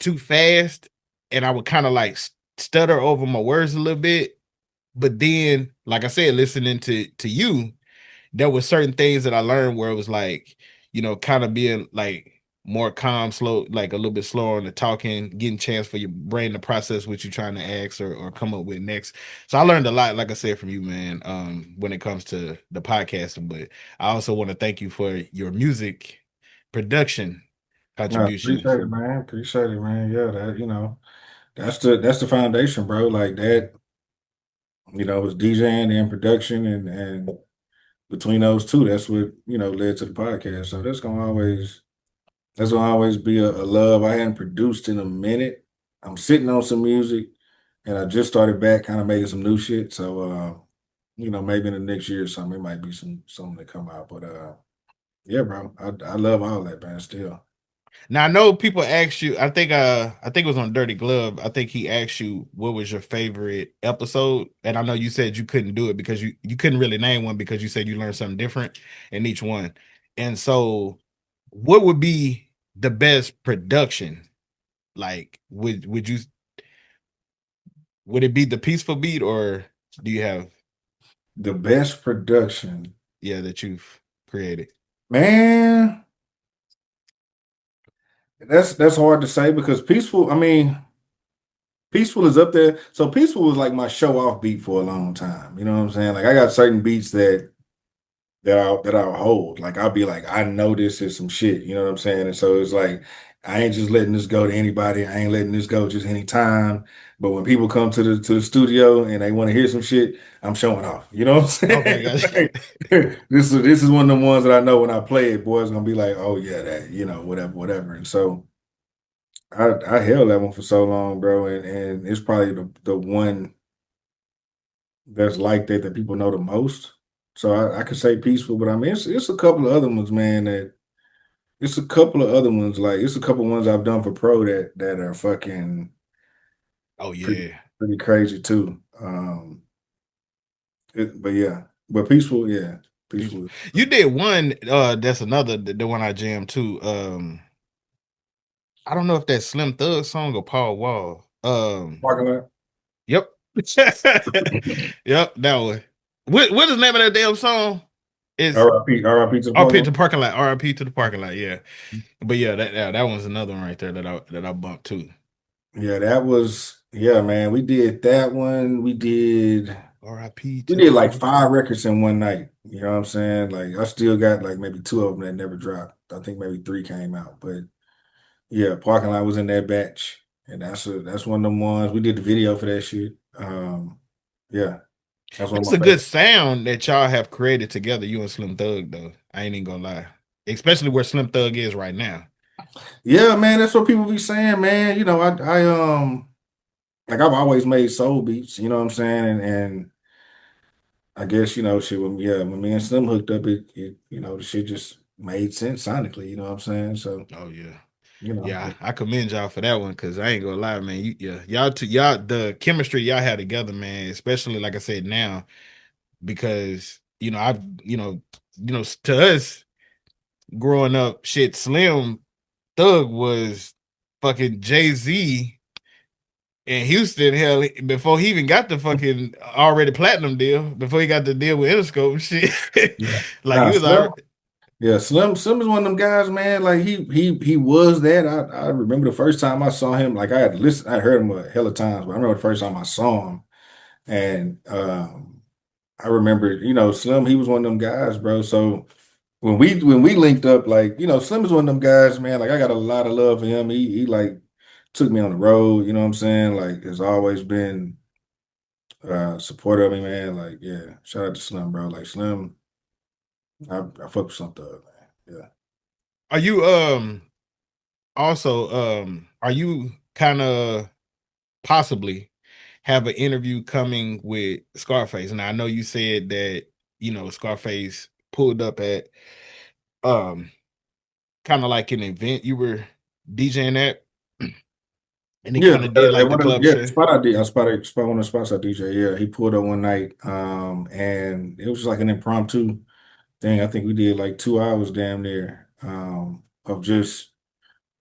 too fast, and I would kind of like stutter over my words a little bit. But then, like I said, listening to you, there were certain things that I learned where it was like, you know, kind of being like more calm, slow, like a little bit slower on the talking, getting chance for your brain to process what you're trying to ask or come up with next. So I learned a lot, like I said, from you, man, when it comes to the podcasting. But I also want to thank you for your music production No, contribution. appreciate it, man. Appreciate it, man. Yeah, that, you know, that's the foundation, bro. Like that, you know, it was DJing and production, and between those two, that's what, you know, led to the podcast. So that's gonna always be a love I hadn't produced in a minute. I'm sitting on some music, and I just started back kind of making some new shit. So you know, maybe in the next year or something, it might be something that come out. But yeah, bro, I love all that, man. Still. Now I know people asked you. I think it was on Dirty Glove. I think he asked you what was your favorite episode, and I know you said you couldn't do it because you couldn't really name one because you said you learned something different in each one. And so, what would be the best production? Like, would it be the Peaceful Beat, or do you have The best production, that you've created? man. That's hard to say because peaceful. I mean, peaceful is up there. So peaceful was like my show off beat for a long time. You know what I'm saying? Like I got certain beats that I'll hold. Like I'll be like, I know this is some shit. You know what I'm saying? And so it's like I ain't just letting this go to anybody. I ain't letting this go just any time. But when people come to the studio and they want to hear some shit, I'm showing off. You know what I'm saying? Okay, gotcha. Like, this is one of them ones that I know when I play it, boys gonna be like, oh yeah, that, you know, whatever. And so I held that one for so long, bro, and it's probably the one that's like that people know the most. So I could say peaceful, but I mean it's a couple of other ones, man. That it's a couple of other ones, like it's a couple of ones I've done for pro that are fucking Oh pretty, yeah. pretty crazy too. But yeah, but peaceful, yeah, peaceful. You did one. That's another the one I jammed too. I don't know if that's Slim Thug song or Paul Wall. Parking lot. Yep. Yep, that one. What is the name of that damn song? Is RIP to the RP to parking the parking lot. RIP to the parking lot. Yeah. But yeah, that one's another one right there that I bumped too. Yeah, that was, yeah, man. We did that one. We did RIP we to did the like 5 records in one night. You know what I'm saying? Like I still got like maybe 2 of them that never dropped. I think maybe 3 came out. But yeah, parking lot was in that batch. And that's one of them ones. We did the video for that shit. Yeah, that's one of It's my a good favorites. sound that y'all have created together, you and Slim Thug, though. I ain't even gonna lie. Especially where Slim Thug is right now. Yeah, man, that's what people be saying, man. You know, I like I've always made soul beats, you know what I'm saying? And I guess, you know, shit when me and Slim hooked up, it you know, the shit just made sense sonically, you know what I'm saying? So, Oh yeah. you know, Yeah, I commend y'all for that one because I ain't gonna lie, man. Y'all the chemistry y'all had together, man. Especially like I said now, because I've to us growing up, shit, Slim Thug was fucking Jay-Z in Houston. Hell, before he even got the fucking already platinum deal, before he got the deal with Interscope, shit, yeah. like he Nah, was Slim, already. yeah, Slim is one of them guys, man. Like he was that. I remember the first time I saw him, like I had listened, I heard him a hell of times, but I remember the first time I saw him, and I remember, you know, Slim, he was one of them guys, bro. So when we linked up, like, you know, Slim is one of them guys, man. Like I got a lot of love for him. He like took me on the road, you know what I'm saying? Like has always been supportive of me, man. Like, yeah, shout out to Slim, bro. Like Slim, I fuck with Slim Thug, man. Yeah. Are you also are you kind of possibly have an interview coming with Scarface. And I know you said that, you know, Scarface pulled up at kind of like an event you were DJing at. And he kind of did like the club yeah, shit. spot one of the spots I DJ. Yeah, he pulled up one night, and it was like an impromptu thing. I think we did like 2 hours damn near, of just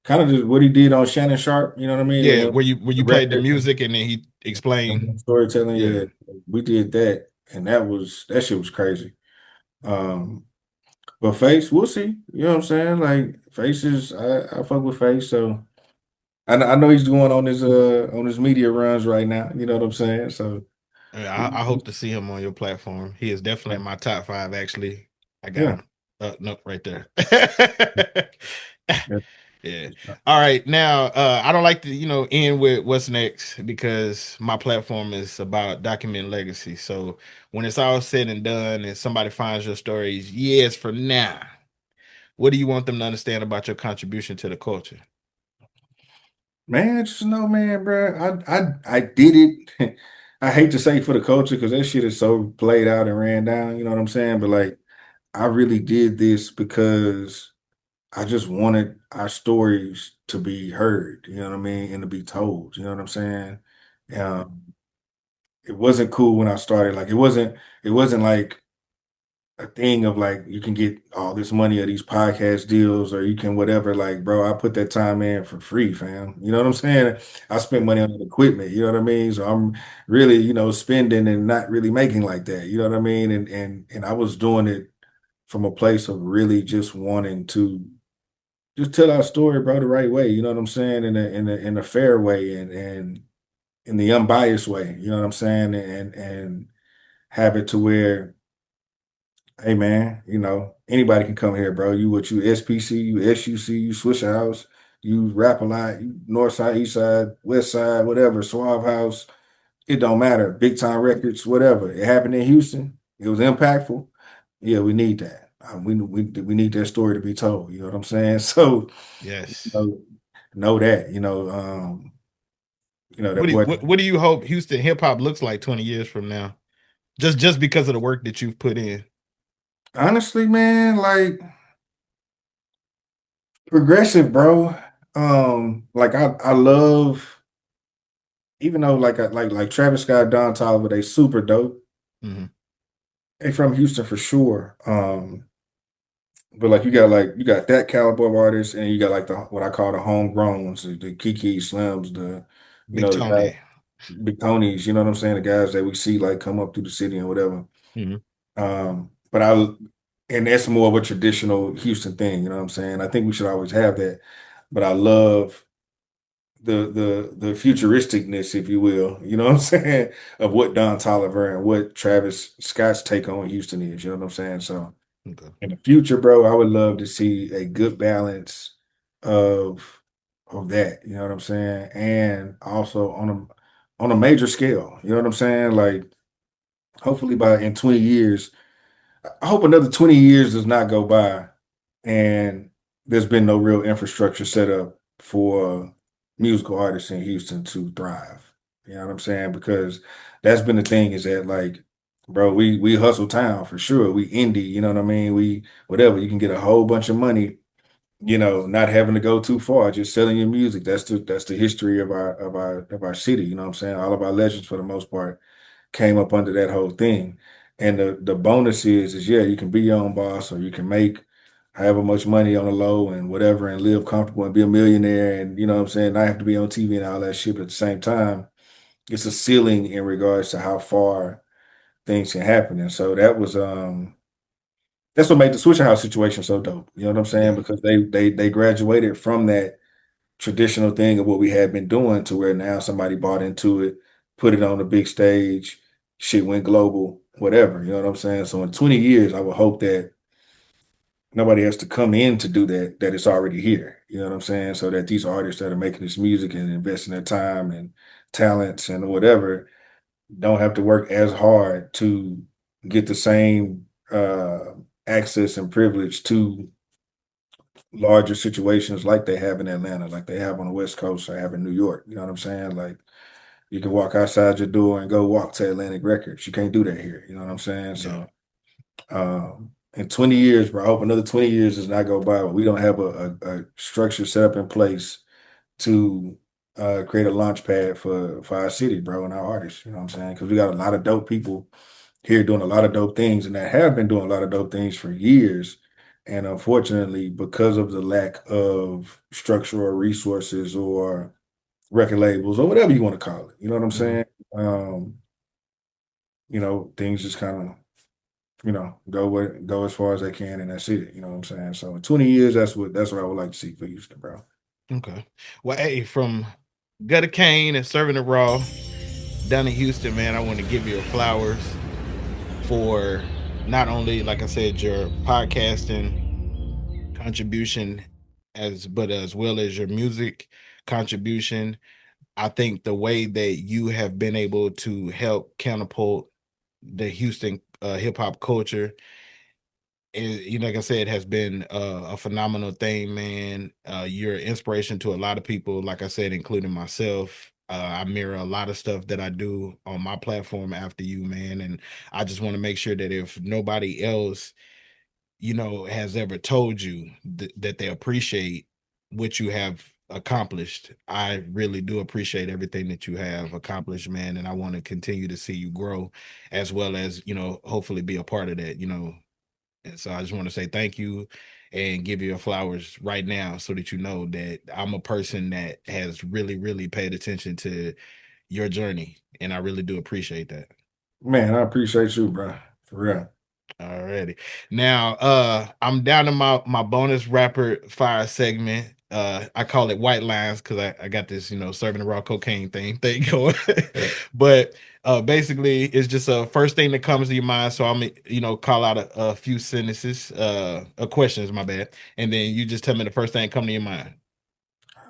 kind of just what he did on Shannon Sharp. You know what I mean? Yeah, where you played the record music and then he explained. storytelling. Yeah. Yeah, we did that, and that shit was crazy. But Face, we'll see. You know what I'm saying? Like Face is, I fuck with Face, so. I know he's going on his media runs right now. You know what I'm saying? So I hope to see him on your platform. He is definitely in my top 5. Actually, I got yeah. him. No, right there. Yeah. Yeah. All right. Now, I don't like to, you know, end with what's next because my platform is about documenting legacy. So when it's all said and done and somebody finds your stories years from now, what do you want them to understand about your contribution to the culture? Man, just know, man, bro. I did it. I hate to say for the culture because that shit is so played out and ran down. You know what I'm saying? But like, I really did this because I just wanted our stories to be heard. You know what I mean, and to be told. You know what I'm saying? Um, it wasn't cool when I started. Like, it wasn't. It wasn't like a thing of like you can get all this money of these podcast deals or you can whatever. Like, bro, I put that time in for free, fam. You know what I'm saying? I spent money on the equipment, you know what I mean? So I'm really, spending and not really making like that. You know what I mean? And I was doing it from a place of really just wanting to just tell our story, bro, the right way. You know what I'm saying? In a fair way and in the unbiased way. You know what I'm saying? And have it to where hey man, anybody can come here, bro. You SPC, you SUC, you Swishahouse, you rap a lot, you North Side, East Side, West Side, whatever, Suave House, it don't matter. Big time records, whatever. It happened in Houston. It was impactful. Yeah, we need that. We need that story to be told. You know what I'm saying? So Yes. know that. That boy. What do you hope Houston hip hop looks like 20 years from now? Just because of the work that you've put in. Honestly, man, like progressive, bro. Like I love, even though like like Travis Scott, Don Toliver, they super dope. Mhm. They from Houston for sure. But like you got that caliber of artists, and you got like what I call the homegrowns, the Kiki Slims, Big the guys, Tony. big Tonys. You know what I'm saying? The guys that we see like come up through the city and whatever. Mhm. But and that's more of a traditional Houston thing. You know what I'm saying? I think we should always have that. But I love the futuristicness, if you will, you know what I'm saying, of what Don Toliver and what Travis Scott's take on Houston is, you know what I'm saying? So Okay. in the future, bro, I would love to see a good balance of that, you know what I'm saying? And also on a major scale, you know what I'm saying? Like hopefully by in 20 years, I hope another 20 years does not go by and there's been no real infrastructure set up for musical artists in Houston to thrive. You know what I'm saying? Because that's been the thing is that like, bro, we hustle town for sure. We indie, you know what I mean? We whatever, you can get a whole bunch of money, not having to go too far, just selling your music. That's the history of our city, you know what I'm saying? All of our legends for the most part came up under that whole thing. And the bonus is yeah, you can be your own boss or you can make however much money on the low and whatever and live comfortable and be a millionaire and you know what I'm saying, not have to be on TV and all that shit. But at the same time, it's a ceiling in regards to how far things can happen. And so that's what made the Swishahouse situation so dope. You know what I'm saying? Yeah. Because they graduated from that traditional thing of what we had been doing to where now somebody bought into it, put it on the big stage, shit went global, whatever. You know what I'm saying? So in 20 years, I would hope that nobody has to come in to do that, that it's already here. You know what I'm saying? So that these artists that are making this music and investing their time and talents and whatever don't have to work as hard to get the same access and privilege to larger situations like they have in Atlanta, like they have on the West Coast, I have in New York. You know what I'm saying? Like You can walk outside your door and go walk to Atlantic Records. You can't do that here. You know what I'm saying? So, in 20 years, bro, I hope another 20 years does not go by. We don't have a structure set up in place to create a launch pad for our city, bro, and our artists. You know what I'm saying? Because we got a lot of dope people here doing a lot of dope things, and that have been doing a lot of dope things for years. And unfortunately, because of the lack of structural resources or record labels or whatever you want to call it, you know what I'm saying? Things just kind of, go as far as they can, and that's it. You know what I'm saying? So in 20 years, that's what I would like to see for Houston, bro. Okay. Well, hey, from Gutter Kane and CIRV'N IT RAW, Donnie Houston, man, I want to give you flowers for not only, like I said, your podcasting contribution but as well as your music contribution. I think the way that you have been able to help catapult the Houston hip hop culture is, like I said, has been a phenomenal thing, man. You're an inspiration to a lot of people, like I said, including myself. I mirror a lot of stuff that I do on my platform after you, man. And I just want to make sure that if nobody else, has ever told you that they appreciate what you have accomplished, I really do appreciate everything that you have accomplished, man. And I want to continue to see you grow, as well as, hopefully be a part of that, And so I just want to say thank you and give you your flowers right now, so that you know that I'm a person that has really, really paid attention to your journey. And I really do appreciate that. Man, I appreciate you, bro. For real. Alrighty. Now I'm down to my bonus rapid fire segment. I call it white lines because I got this, serving the raw cocaine thing going. But basically it's just a first thing that comes to your mind. So I'm call out a few sentences, questions, my bad. And then you just tell me the first thing that come to your mind.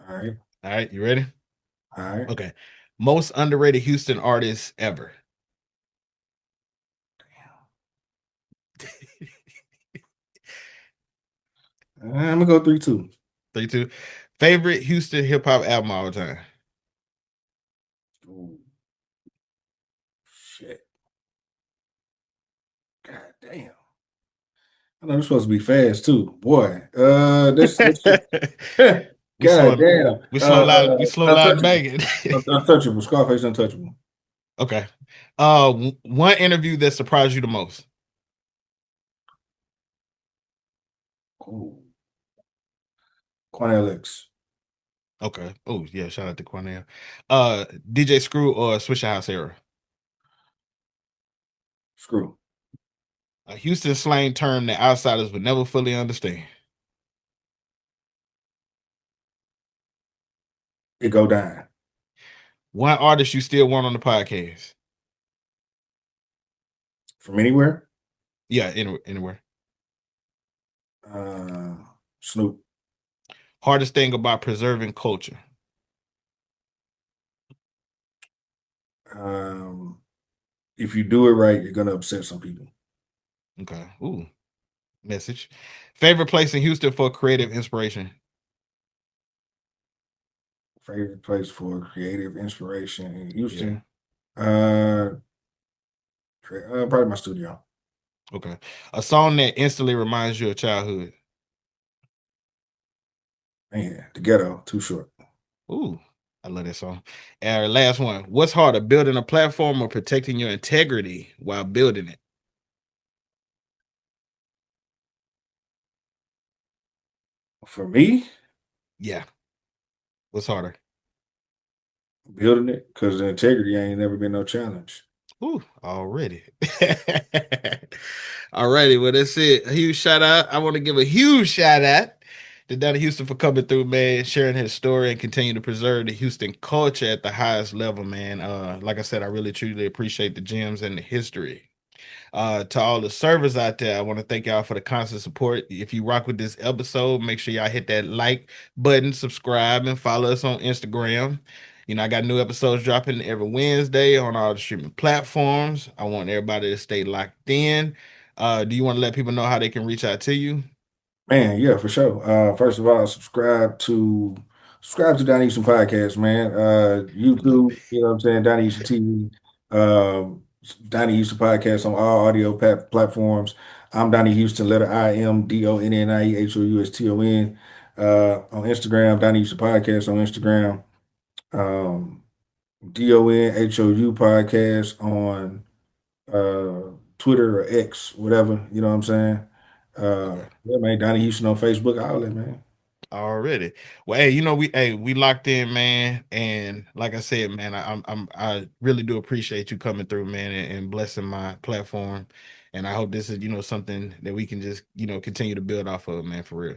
All right. All right, you ready? All right. Okay. Most underrated Houston artist ever. I'm gonna go 3-2. 3-2. Favorite Houston hip hop album all time. Ooh. Shit. God damn. I know this supposed to be fast too, boy. This God damn. We slow loud Megan. Untouchable. Scarface Untouchable. Okay. One interview that surprised you the most. Ooh. Cornell X. Okay. Oh yeah, shout out to Cornell. DJSCREW or Swishahouse era. Screw. A Houston slang term that outsiders would never fully understand. It go down. One artist you still want on the podcast. From anywhere? Yeah, anywhere. Snoop. Hardest thing about preserving culture. If you do it right, you're gonna upset some people. Okay. Ooh. Message. Favorite place in Houston for creative inspiration. Favorite place for creative inspiration in Houston? Yeah. Probably my studio. Okay. A song that instantly reminds you of childhood. Man, The Ghetto, Too Short. Ooh, I love that song. And last one. What's harder, building a platform or protecting your integrity while building it? For me? Yeah. What's harder? Building it, because the integrity ain't never been no challenge. Ooh, already. Alrighty, well, that's it. A huge shout out. I want to give a huge shout out to Donnie Houston for coming through, man, sharing his story and continue to preserve the Houston culture at the highest level, man. Like I said, I really truly appreciate the gems and the history. To all the servers out there, I want to thank y'all for the constant support. If you rock with this episode, make sure y'all hit that like button, subscribe, and follow us on Instagram. I got new episodes dropping every Wednesday on all the streaming platforms. I want everybody to stay locked in. Do you want to let people know how they can reach out to you? Man, yeah, for sure. First of all, subscribe to subscribe to Donnie Houston Podcast, man. YouTube, you know what I'm saying? Donnie Houston TV. Donnie Houston Podcast on all audio platforms. I'm Donnie Houston, letter IMDONNIEHOUSTON. On Instagram, Donnie Houston Podcast on Instagram. DONHOU Podcast on Twitter or X, whatever, you know what I'm saying? Yeah, man, Donnie Houston on Facebook, all that, man. Already. Well, hey, we locked in, man. And like I said, man, I really do appreciate you coming through, man, and blessing my platform. And I hope this is, something that we can just, continue to build off of, man, for real.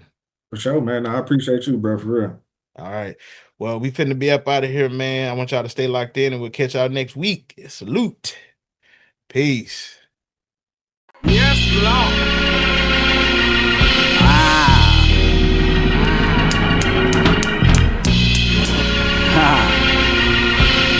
For sure, man. I appreciate you, bro, for real. All right. Well, we finna be up out of here, man. I want y'all to stay locked in, and we'll catch y'all next week. Salute. Peace. Yes, Lord.